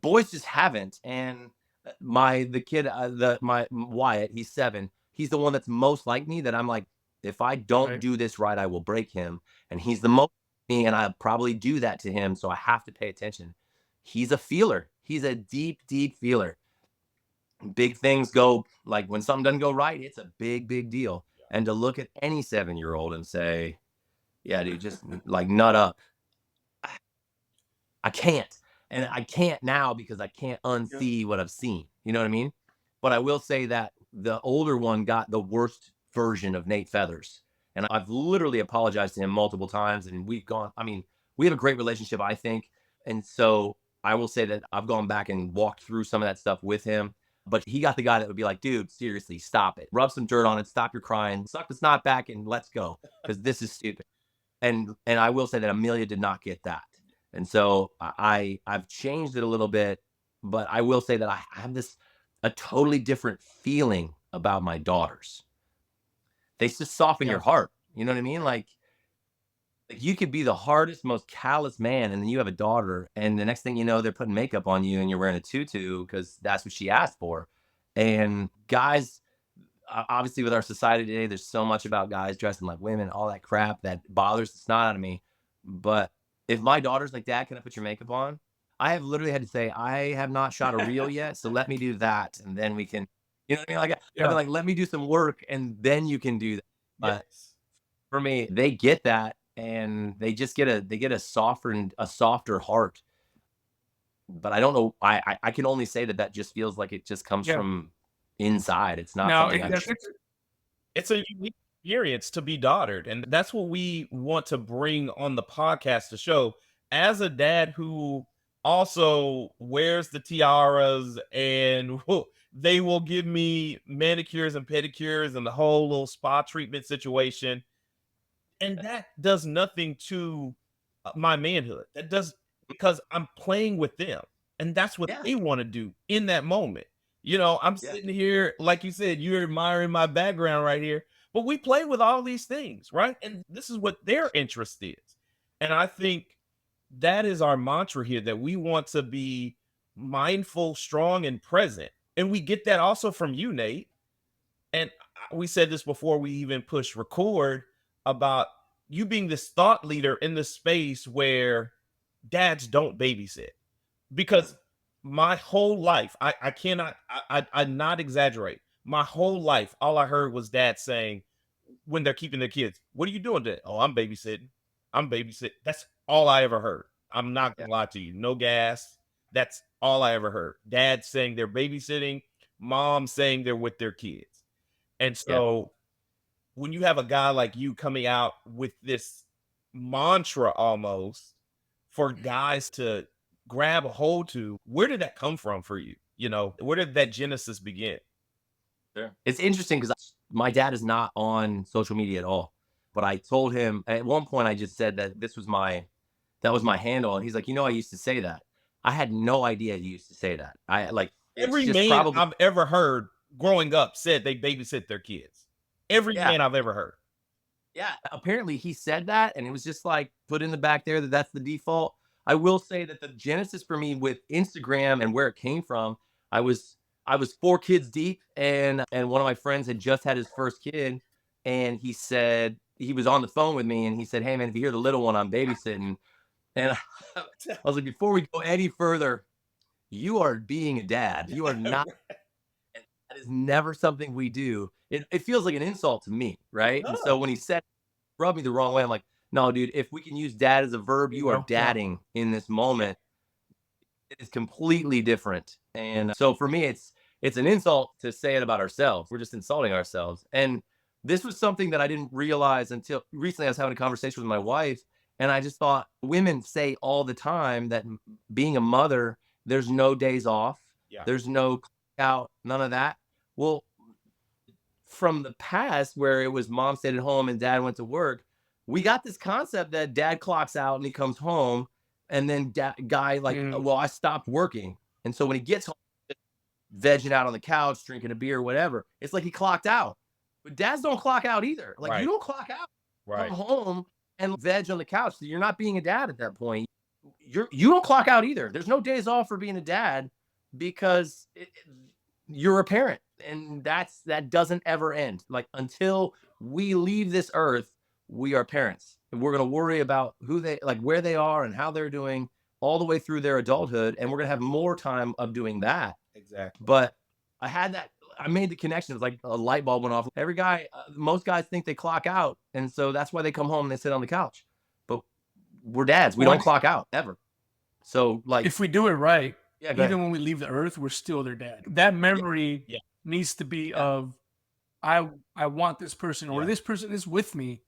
boys just haven't. And the kid, my Wyatt, he's 7. He's the one that's most like me. That I'm like, if I don't Right. do this right, I will break him. And he's the most like me, and I probably do that to him. So I have to pay attention. He's a feeler. He's a deep, deep feeler. Big things go like when something doesn't go right, it's a big, big deal. And to look at any 7-year-old and say, yeah, dude, just like nut up. I can't. And I can't now because I can't Yeah. unsee what I've seen. You know what I mean? But I will say that the older one got the worst version of Nate Feathers. And I've literally apologized to him multiple times. And we have a great relationship, I think. And so I will say that I've gone back and walked through some of that stuff with him. But he got the guy that would be like, dude, seriously, stop it. Rub some dirt on it. Stop your crying. Suck the snot back and let's go. Because this is stupid. And I will say that Amelia did not get that. And so I've changed it a little bit, but I will say that I have this a totally different feeling about my daughters. They just soften your Yeah. heart. You know what I mean? Like you could be the hardest, most callous man, and then you have a daughter, and the next thing you know, they're putting makeup on you and you're wearing a tutu because that's what she asked for. And guys, obviously with our society today, there's so much about guys dressing like women, all that crap that bothers the snot out of me. But if my daughter's like, Dad, can I put your makeup on? I have literally had to say, I have not shot a reel yet, so let me do that, and then we can, you know what I mean? Like I've been Yeah. like, let me do some work, and then you can do that. But Yes. for me, they get that, and they get a softer heart. But I don't know. I can only say that that just feels like it just comes Yeah. from inside. It's not Now, something It's a unique experience to be daughtered, and that's what we want to bring on the podcast to show. As a dad who also wears the tiaras and they will give me manicures and pedicures and the whole little spa treatment situation, and that does nothing to my manhood. That does, because I'm playing with them, and that's what yeah, they want to do in that moment. You know, I'm yeah, sitting here, like you said, you're admiring my background right here, but we play with all these things, right? And this is what their interest is. And I think that is our mantra here, that we want to be mindful, strong, and present. And we get that also from you, Nate. And we said this before we even push record, about you being this thought leader in the space where dads don't babysit. Because my whole life, I cannot, I not exaggerate. My whole life, all I heard was dad saying when they're keeping their kids, "What are you doing today?" "Oh, I'm babysitting. I'm babysitting." That's all I ever heard. I'm not yeah, gonna lie to you. No gas. That's all I ever heard. Dad saying they're babysitting, mom saying they're with their kids. And yeah. so when you have a guy like you coming out with this mantra almost for guys to grab a hold to, where did that come from for you? You know, where did that genesis begin? Sure. It's interesting because my dad is not on social media at all. But I told him at one point, I just said that that was my handle. And he's like, I used to say that. I had no idea you used to say that. I like, it's Every just man probably, I've ever heard growing up said they babysit their kids. Every yeah, man I've ever heard. yeah. Apparently he said that. And it was just like put in the back there that that's the default. I will say that the genesis for me with Instagram and where it came from, I was, I was 4 kids deep, and one of my friends had just had his first kid, and he said, he was on the phone with me, and he said, "Hey man, if you hear the little one, I'm babysitting." And I was like, before we go any further, you are being a dad. You are not. That is never something we do. It feels like an insult to me, It right? And so when he does. said, rubbed me the wrong way, I'm like, no, dude. If we can use dad as a verb, There you you are go. Yeah. dadding in this moment. It is completely different. And so for me, it's an insult to say it about ourselves. We're just insulting ourselves. And this was something that I didn't realize until recently. I was having a conversation with my wife, and I just thought women say all the time that being a mother, there's no days off, Yeah. there's no clock out, none of that. Well, from the past where it was mom stayed at home and dad went to work, we got this concept that dad clocks out and he comes home, and then guy like, Mm. well, I stopped working, and so when he gets home, vegging out on the couch, drinking a beer, whatever, it's like he clocked out. But dads don't clock out either. Like you Right. don't clock out, come Right. home and veg on the couch. So you're not being a dad at that point. You don't clock out either. There's no days off for being a dad because you're a parent, and that doesn't ever end. Like until we leave this earth, we are parents, and we're gonna worry about who they like, where they are, and how they're doing all the way through their adulthood, and we're gonna have more time of doing that. Exactly. But I had that. I made the connection. It's like a light bulb went off. Every guy, most guys think they clock out, and so that's why they come home and they sit on the couch. But we're dads. We Well, don't clock out ever. So like, if we do it right, yeah, go ahead. even when we leave the earth, we're still their dad. That memory Yeah. needs to be Yeah. of I want this person, or Yeah. this person is with me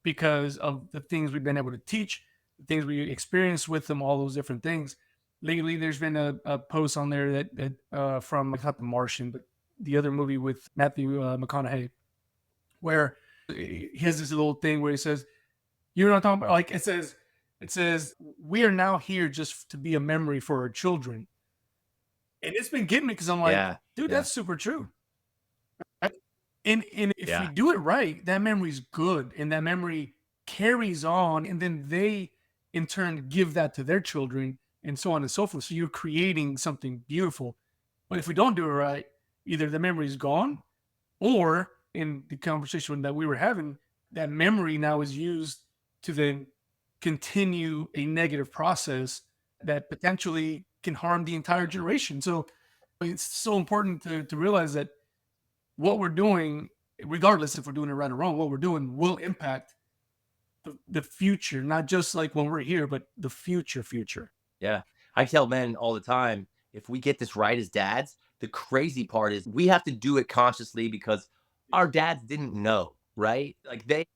because of the things we've been able to teach, the things we experienced with them, all those different things. Lately, there's been a post on there that from like not The Martian, but the other movie with Matthew McConaughey, where he has this little thing where he says, "You know what I'm talking about?" Like it says, "We are now here just to be a memory for our children," and it's been getting me because I'm like, Yeah, dude, yeah, that's super true. And if we yeah, do it right, that memory's good, and that memory carries on, and then they in turn give that to their children, and so on and so forth. So you're creating something beautiful. But if we don't do it right, either the memory's gone, or in the conversation that we were having, that memory now is used to then continue a negative process that potentially can harm the entire generation. So it's so important to realize that what we're doing, regardless if we're doing it right or wrong, what we're doing will impact the future, not just like when we're here, but the future. Yeah. I tell men all the time, if we get this right as dads, the crazy part is we have to do it consciously because our dads didn't know, right? Like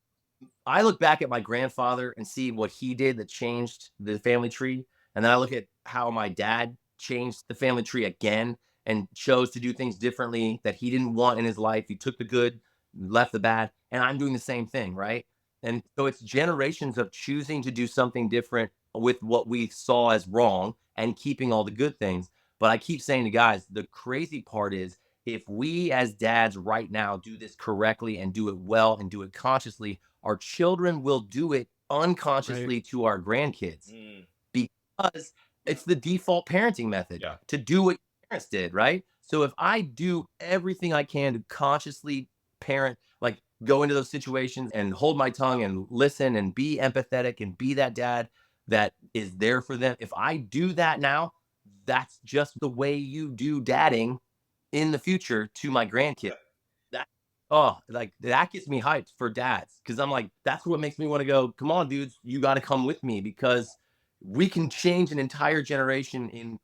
I look back at my grandfather and see what he did that changed the family tree. And then I look at how my dad changed the family tree again and chose to do things differently that he didn't want in his life. He took the good, left the bad, and I'm doing the same thing, right? And so it's generations of choosing to do something different with what we saw as wrong and keeping all the good things. But I keep saying to guys, the crazy part is if we as dads right now do this correctly and do it well and do it consciously, our children will do it Right. unconsciously to our grandkids Mm, because it's the default parenting method yeah. to do what your parents did, right? So if I do everything I can to consciously parent, like go into those situations and hold my tongue and listen and be empathetic and be that dad that is there for them. If I do that now, that's just the way you do dadding in the future to my grandkids. That like that gets me hyped for dads because I'm like, that's what makes me want to go. Come on, dudes, you got to come with me because we can change an entire generation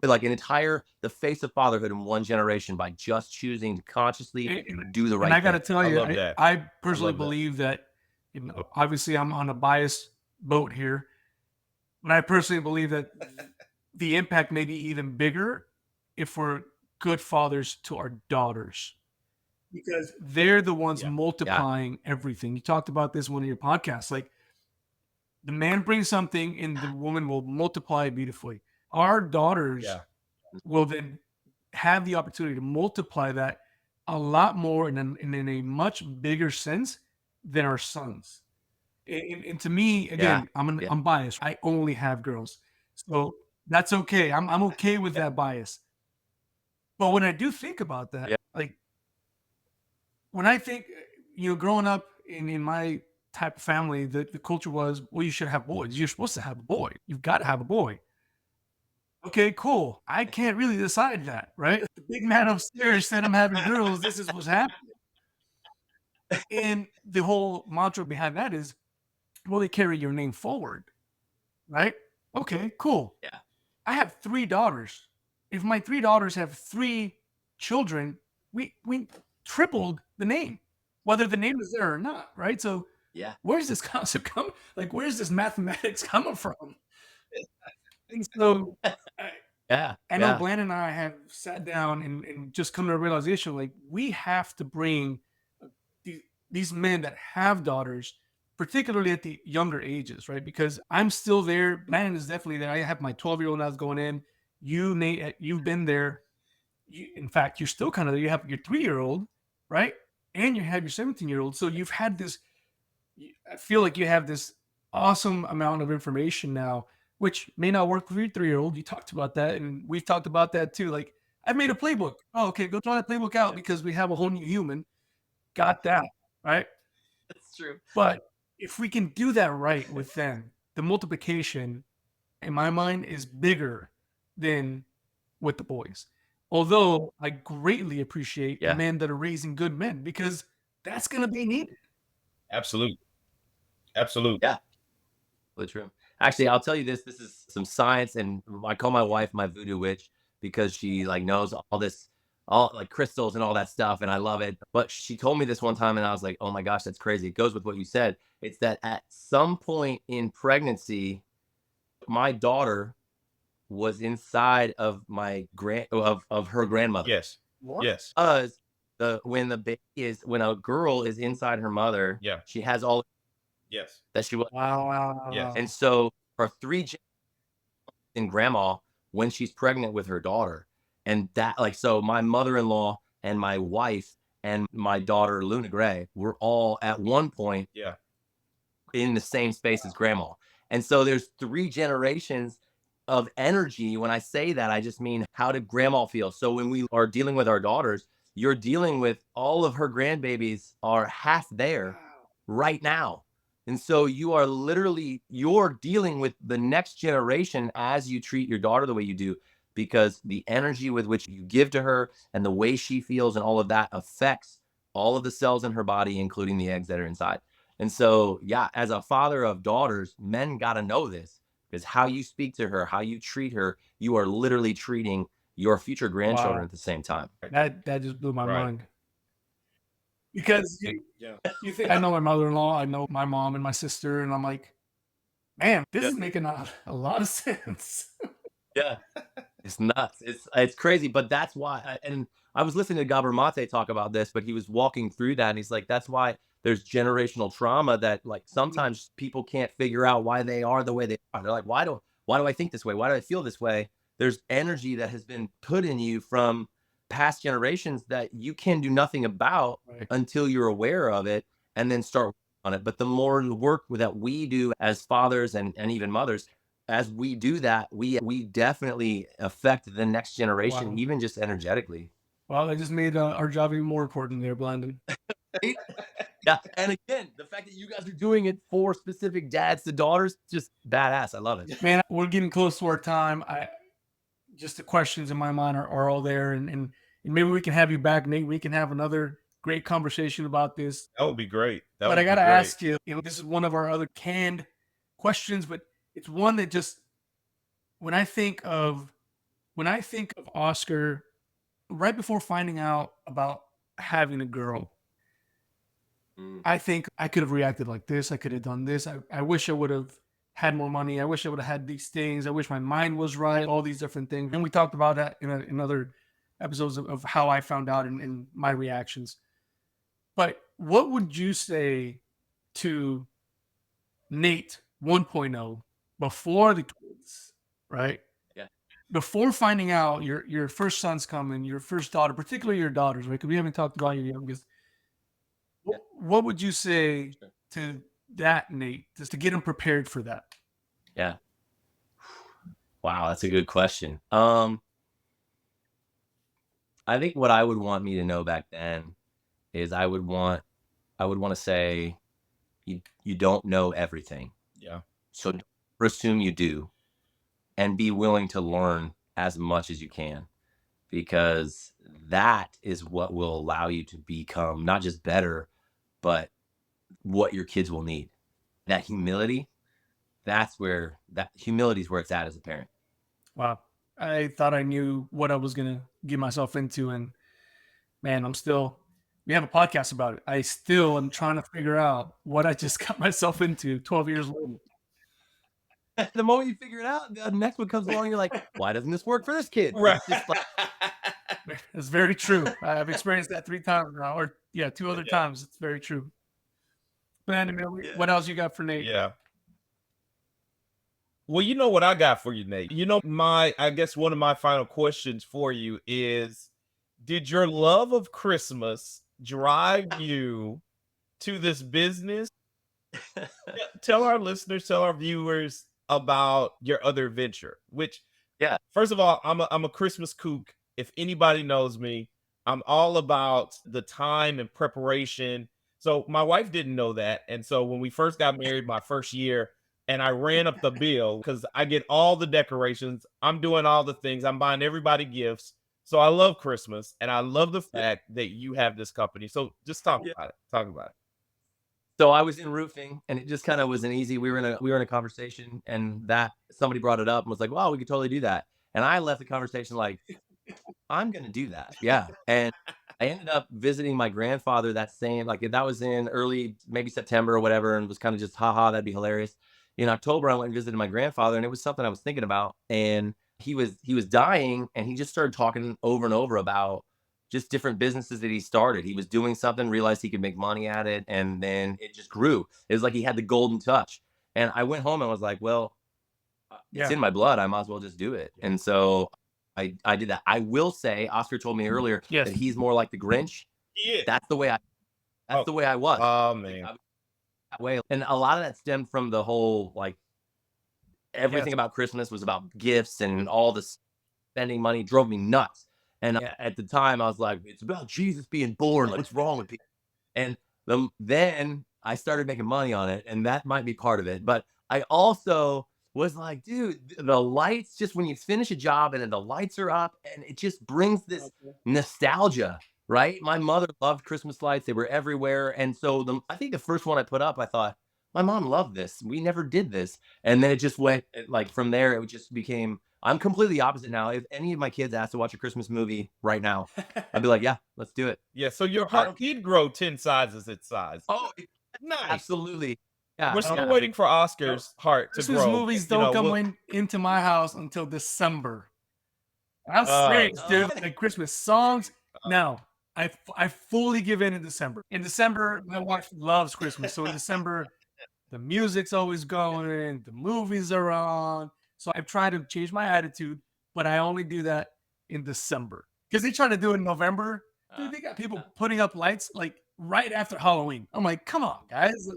like an entire the face of fatherhood in one generation by just choosing to consciously And, do the and right I got thing. to tell I you, love that. I I personally love that. believe that, obviously I'm on a biased boat here, but I personally believe that the impact may be even bigger if we're good fathers to our daughters because they're the ones Yeah. Yeah, multiplying everything. You talked about this in one of your podcasts. Like the man brings something and the woman will multiply it beautifully. Our daughters Yeah. will then have the opportunity to multiply that a lot more and in a much bigger sense than our sons. And to me, yeah, again, yeah, I'm biased. I only have girls, so that's okay. I'm okay with that bias. But when I do think about that, yeah, like when I think, growing up in my type of family, the culture was, well, you should have boys. You're supposed to have a boy. You've got to have a boy. Okay, cool. I can't really decide that, right? The big man upstairs said I'm having girls. This is what's happening. And the whole mantra behind that is, well, they carry your name forward, right? Okay, cool. yeah, I have 3 daughters. If my 3 daughters have 3 children, we tripled the name, whether the name is there or not, right? So yeah, where's this concept come like, where's this mathematics coming from? And so I yeah, I know yeah, Glenn and I have sat down and just come to a realization, like, we have to bring the these men that have daughters, particularly at the younger ages, right? Because I'm still there. Landon is definitely there. I have my 12-year-old now going in. You, Nate, you've been there. In fact, you're still kind of there. You have your 3-year-old, right? And you have your 17-year-old. So you've had this. I feel like you have this awesome amount of information now, which may not work for your 3-year-old. You talked about that, and we've talked about that too. Like, I've made a playbook. Oh, okay, go try that playbook out because we have a whole new human. Got that, right? that's true. But if we can do that right with them, the multiplication in my mind is bigger than with the boys. Although I greatly appreciate Yeah, men that are raising good men because that's going to be needed. Absolutely. Absolutely. yeah. Really true. Actually, I'll tell you this. This is some science, and I call my wife my voodoo witch because she like knows all this, all like crystals and all that stuff, and I love it. But she told me this one time, and I was like, "Oh my gosh, that's crazy." It goes with what you said. It's that at some point in pregnancy, my daughter was inside of my of her grandmother. Yes. What? Yes. Because when a girl is inside her mother, Yeah. she has all Yes. that she was, Wow, wow, wow, Yes. and wow. so for in grandma when she's pregnant with her daughter. And that, like, so my mother in law and my wife and my daughter, Luna Gray, were all at one point Yeah. in the same space as grandma. And so there's 3 generations of energy. When I say that, I just mean how did grandma feel? So when we are dealing with our daughters, you're dealing with all of her grandbabies are half there Wow. right now. And so you're dealing with the next generation as you treat your daughter the way you do, because the energy with which you give to her and the way she feels and all of that affects all of the cells in her body, including the eggs that are inside. And so, yeah, as a father of daughters, men got to know this, because how you speak to her, how you treat her, you are literally treating your future grandchildren Wow. at the same time. That just blew my Right. mind. Because Yeah. you think I know my mother-in-law, I know my mom and my sister, and I'm like, man, this Yeah. is making a lot of sense. Yeah. It's nuts. It's crazy, but that's why. And I was listening to Gabor Mate talk about this, but he was walking through that, and he's like, that's why there's generational trauma that like sometimes people can't figure out why they are the way they are. They're like, why do I think this way? Why do I feel this way? There's energy that has been put in you from past generations that you can do nothing about Right. until you're aware of it and then start on it. But the more work that we do as fathers and even mothers, as we do that, we definitely affect the next generation, Wow. even just energetically. Well, that just made our job even more important there, Blandon. Right? Yeah. And again, the fact that you guys are doing it for specific dads to daughters, just badass. I love it. Man, we're getting close to our time. Just the questions in my mind are all there, and maybe we can have you back, Nate. We can have another great conversation about this. That would be great. That But would I be gotta great. ask you, this is one of our other canned questions, but it's one that just when I think of Oscar right before finding out about having a girl, Mm. I think I could have reacted like this. I could have done this. I wish I would have had more money. I wish I would have had these things. I wish my mind was right. All these different things. And we talked about that in other episodes of how I found out and my reactions. But what would you say to Nate 1.0 before the kids, right? Yeah. Before finding out your first son's coming, your first daughter, particularly your daughters, right? Because we haven't talked about your youngest. Yeah. What would you say Sure. to that Nate, just to get him prepared for that? Yeah. Wow, that's a good question. I think what I would want me to know back then is I would want to say you don't know everything. Yeah. So don't assume you do, and be willing to learn as much as you can, because that is what will allow you to become not just better, but what your kids will need. That humility, that humility is where it's at as a parent. Wow. I thought I knew what I was gonna get myself into, and man, we have a podcast about it. I still am trying to figure out what I just got myself into 12 years later. The moment you figure it out, the next one comes along, you're like, why doesn't this work for this kid? Right. It's just like, It's very true. I've experienced that 3 times now, or yeah, 2 other times. It's very true. Brandon, what else you got for Nate? Yeah. Well, you know what I got for you, Nate. I guess one of my final questions for you is, did your love of Christmas drive you to this business? Tell our listeners, tell our viewers about your other venture, which, yeah, first of all, I'm a Christmas kook. If anybody knows me, I'm all about the time and preparation. So my wife didn't know that. And so when we first got married, my first year, and I ran up the bill because I get all the decorations, I'm doing all the things, I'm buying everybody gifts. So I love Christmas, and I love the fact that you have this company. So just talk about it. Talk about it. So I was in roofing, and it just kind of was an easy. We were in a conversation, and that somebody brought it up and was like, "Wow, we could totally do that." And I left the conversation like, "I'm gonna do that." Yeah. And I ended up visiting my grandfather that same, like, that was in early maybe September or whatever, and was kind of just, haha, that'd be hilarious. In October, I went and visited my grandfather, and it was something I was thinking about. And he was dying, and he just started talking over and over about just different businesses that he started. He was doing something, realized he could make money at it, and then it just grew. It was like he had the golden touch. And I went home and was like, well, it's Yeah. in my blood. I might as well just do it. And so I did that. I will say, Oscar told me earlier Yes. that he's more like the Grinch. Yeah. That's the way I was. Oh, Like, man. I was that way. And a lot of that stemmed from the whole, like, everything about Christmas was about gifts, and all the spending money drove me nuts. And at the time, I was like, it's about Jesus being born. Like, what's wrong with people? And then I started making money on it, and that might be part of it. But I also was like, dude, the lights, just when you finish a job and then the lights are up, and it just brings this Okay. nostalgia, right? My mother loved Christmas lights, they were everywhere. And so I think the first one I put up, I thought, my mom loved this. We never did this. And then it just went like from there, it just became, I'm completely opposite now. If any of my kids asked to watch a Christmas movie right now, I'd be like, yeah, let's do it. Yeah, so your I heart don't care. did grow 10 sizes its size. Oh, Nice. absolutely. Yeah, We're still yeah. waiting for No, Oscar's heart to Christmas grow, but, movies don't come into my house until December. I'm serious, yeah. dude. Like Christmas songs. No, I fully give in December. In December, my wife loves Christmas, so in December, the music's always going, the movies are on. So I've tried to change my attitude, but I only do that in December because they try to do it in November. Dude, they got people putting up lights like right after Halloween. I'm like, come on, guys.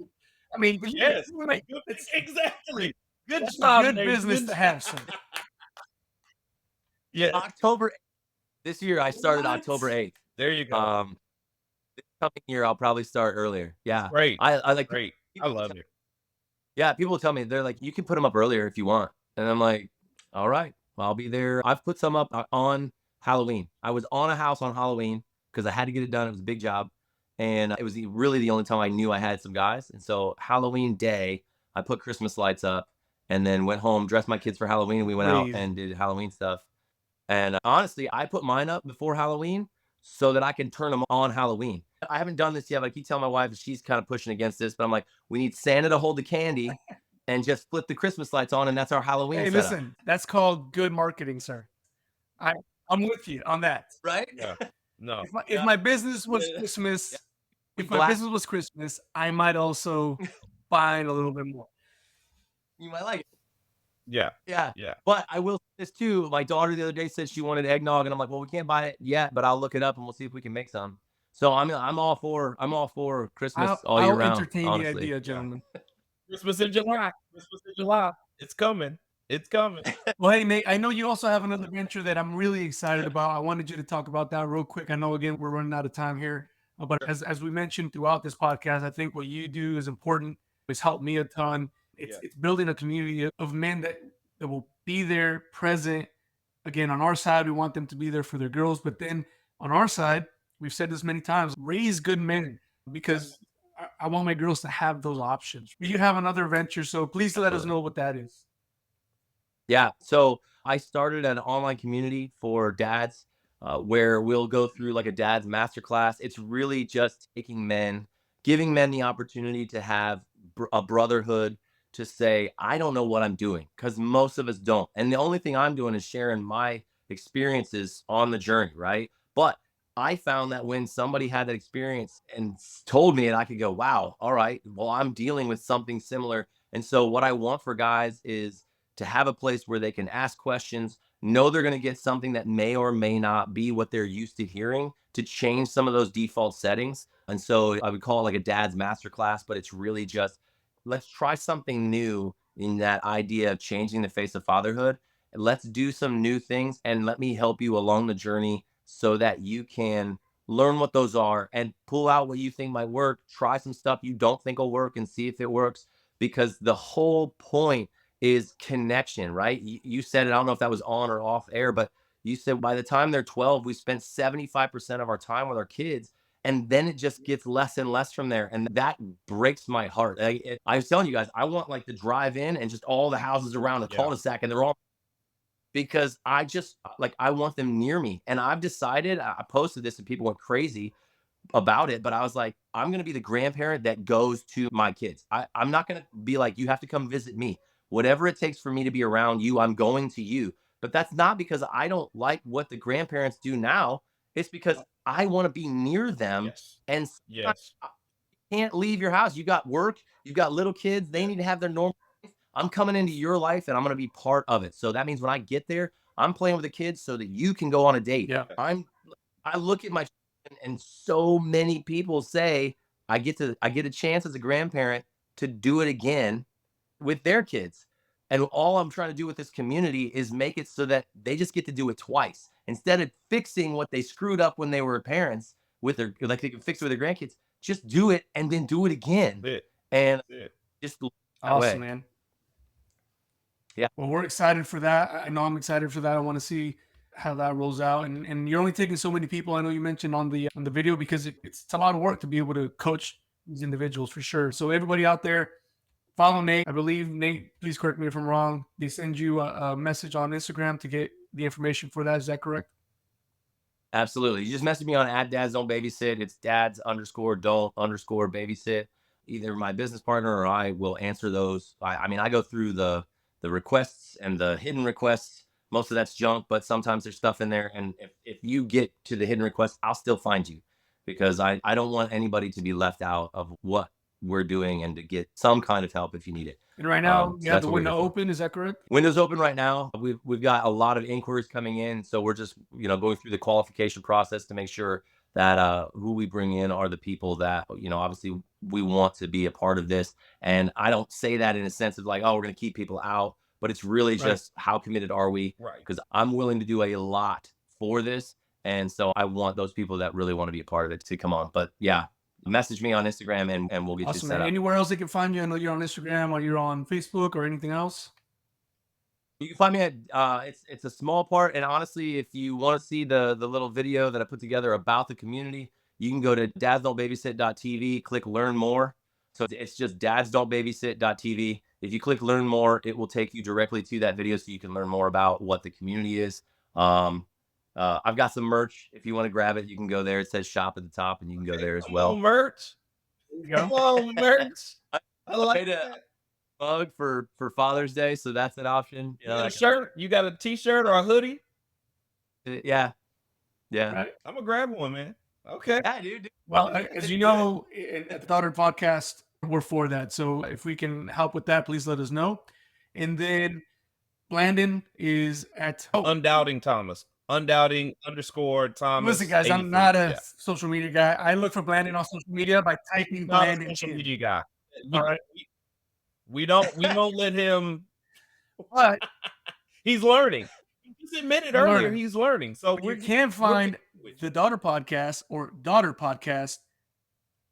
I mean, Yes. like, Good it's exactly. Good that's a job, good business Nathan. to have, sir. Yeah. October this year I started What? October 8th. There you go. Um, this coming year I'll probably start earlier. Yeah. Great. I like Great. I people love it. yeah, people tell me they're like, you can put them up earlier if you want. And I'm like, all right, I'll be there. I've put some up on Halloween. I was on a house on Halloween because I had to get it done. It was a big job. And it was really the only time I knew I had some guys. And so Halloween day, I put Christmas lights up and then went home, dressed my kids for Halloween. And we went out Crazy. and did Halloween stuff. And honestly, I put mine up before Halloween so that I can turn them on Halloween. I haven't done this yet, but I keep telling my wife, and she's kind of pushing against this, but I'm like, we need Santa to hold the candy and just flip the Christmas lights on, and that's our Halloween Hey, setup. listen, that's called good marketing, sir. I I'm with you on that. Right? Yeah. No. If my business was Christmas, We if my black, business was Christmas, I might also find a little bit more. you might like it. Yeah. Yeah. Yeah. But I will say this too. My daughter the other day said she wanted eggnog, and I'm like, well, we can't buy it yet, but I'll look it up and we'll see if we can make some. So I'm all for Christmas all year I'll round, entertain the honestly. idea, gentlemen. Christmas in July. Christmas in July. It's coming. It's coming. Well, hey, Nate, I know you also have another venture that I'm really excited about. I wanted you to talk about that real quick. I know, again, we're running out of time here. But as we mentioned throughout this podcast, I think what you do is important. It's helped me a ton. It's building a community of men that will be there, present. Again, on our side, we want them to be there for their girls. But then on our side, we've said this many times, raise good men because I want my girls to have those options. You have another venture, so please let us Absolutely. know what that is. Yeah. So I started an online community for dads where we'll go through like a dad's masterclass. It's really just taking men, giving men the opportunity to have a brotherhood to say, I don't know what I'm doing because most of us don't. And the only thing I'm doing is sharing my experiences on the journey. Right. But I found that when somebody had that experience and told me it, I could go, wow, all right, well, I'm dealing with something similar. And so what I want for guys is to have a place where they can ask questions, know they're going to get something that may or may not be what they're used to hearing to change some of those default settings. And so I would call it like a dad's masterclass, but it's really just let's try something new in that idea of changing the face of fatherhood. Let's do some new things and let me help you along the journey so that you can learn what those are and pull out what you think might work. Try some stuff you don't think will work and see if it works. Because the whole point is connection, right? You said it, I don't know if that was on or off air, but you said by the time they're 12, we spent 75% of our time with our kids. And then it just gets less and less from there. And that breaks my heart. I was telling you guys, I want like the drive in and just all the houses around the Yeah. cul-de-sac and they're all because I just like I want them near me. And I've decided, I posted this and people went crazy about it, but I was like, I'm going to be the grandparent that goes to my kids. I'm not going to be like, you have to come visit me. Whatever it takes for me to be around you, I'm going to you. But that's not because I don't like what the grandparents do now. It's because I want to be near them. Yes. And Yes. you can't leave your house. You got work, you've got little kids. They need to have their normal life. I'm coming into your life and I'm going to be part of it. So that means when I get there, I'm playing with the kids so that you can go on a date. Yeah. I look at my and so many people say I get a chance as a grandparent to do it again with their kids. And all I'm trying to do with this community is make it so that they just get to do it twice. Instead of fixing what they screwed up when they were parents with their like they can fix it with their grandkids, just do it and then do it again. Yeah. And Yeah. just that Awesome, way. man. Yeah. Well, we're excited for that. I know I'm excited for that. I want to see how that rolls out. And you're only taking so many people. I know you mentioned on the video because it's a lot of work to be able to coach these individuals for sure. So everybody out there, follow Nate. I believe Nate, please correct me if I'm wrong. They send you a message on Instagram to get the information for that. Is that correct? Absolutely. You just message me on @dads don't babysit. It's dads_don't_babysit. Either my business partner or I will answer those. I mean, I go through the requests and the hidden requests. Most of that's junk, but sometimes there's stuff in there. And if you get to the hidden request, I'll still find you, because I don't want anybody to be left out of what we're doing, and to get some kind of help if you need it. And right now, you have that's the what we're window here for. open. Is that correct? Windows open right now. We've got a lot of inquiries coming in, so we're just going through the qualification process to make sure that who we bring in are the people that obviously we want to be a part of this. And I don't say that in a sense of like, oh, we're going to keep people out, but it's really Right. just how committed are we? Right. Because I'm willing to do a lot for this, and so I want those people that really want to be a part of it to come on. But yeah, message me on Instagram and we'll get you Awesome, set man. up. Anywhere else they can find you? I know you're on Instagram or you're on Facebook or anything else. You can find me at it's a small part, and honestly, if you want to see the little video that I put together about the community, you can go to dadsdon'tbabysit.tv, click learn more. So it's just dadsdon'tbabysit.tv. If you click learn more, it will take you directly to that video, so you can learn more about what the community is. I've got some merch. If you want to grab it, you can go there. It says shop at the top, and you can go there as Come well. on, merch. There you Come go. on, merch. I like made a- that. Mug for Father's Day, so that's an option. You got a shirt? You got a t-shirt or a hoodie? Yeah. Right. I'm gonna grab one, man. Okay. Yeah, dude. Well, as you know, at the Daughter Podcast, we're for that. So if we can help with that, please let us know. And then Blandon is at Undoubting Thomas. Undoubting_Thomas. Listen, guys, I'm 83. not a Yeah. social media guy. I look for Blandon on social media by typing Not a Blandon social in. media guy. All right. We don't let him. But He's learning. He just admitted I'm earlier learning. he's learning. So you can find the Daughter Podcast or Daughter Podcast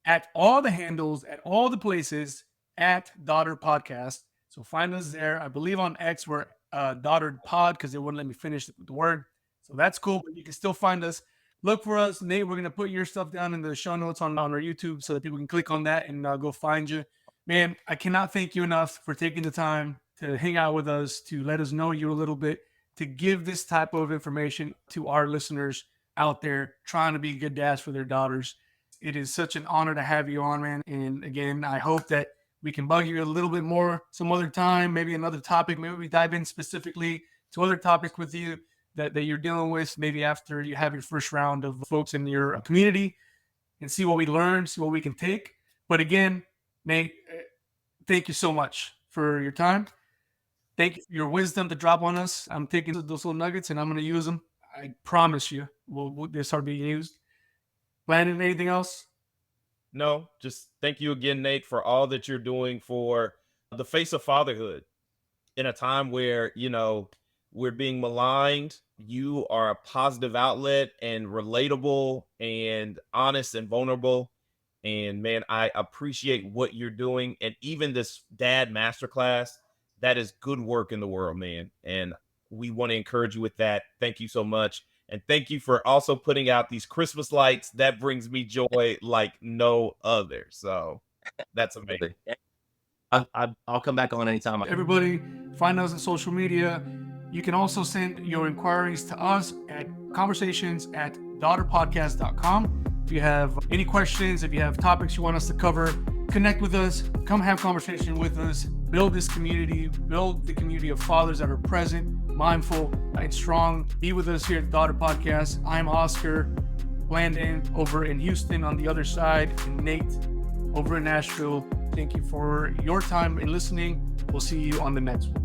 at all the handles, at all the places at Daughter Podcast. So find us there. I believe on X we're Daughter Pod because they wouldn't let me finish the word. So that's cool, but you can still find us. Look for us, Nate. We're gonna put your stuff down in the show notes on our YouTube so that people can click on that and go find you. Man, I cannot thank you enough for taking the time to hang out with us, to let us know you a little bit, to give this type of information to our listeners out there trying to be good dads for their daughters. It is such an honor to have you on, man. And again, I hope that we can bug you a little bit more some other time, maybe another topic. Maybe we dive in specifically to other topics with you that you're dealing with, maybe after you have your first round of folks in your community, and see what we learn, see what we can take. But again, Nate, thank you so much for your time. Thank you for your wisdom to drop on us. I'm taking those little nuggets and I'm going to use them. I promise you, they'll start being used. Landon, anything else? No, just thank you again, Nate, for all that you're doing for the face of fatherhood in a time where, we're being maligned. You are a positive outlet and relatable and honest and vulnerable. And man, I appreciate what you're doing. And even this dad masterclass, that is good work in the world, man. And we want to encourage you with that. Thank you so much. And thank you for also putting out these Christmas lights. That brings me joy like no other. So that's amazing. I'll come back on anytime. Everybody, find us on social media. You can also send your inquiries to us at conversations@daughterpodcast.com. If you have any questions, if you have topics you want us to cover, connect with us, come have conversation with us, build this community, build the community of fathers that are present, mindful, and strong. Be with us here at the Daughter Podcast. I'm Oscar, Blandon over in Houston on the other side, and Nate over in Nashville. Thank you for your time and listening. We'll see you on the next one.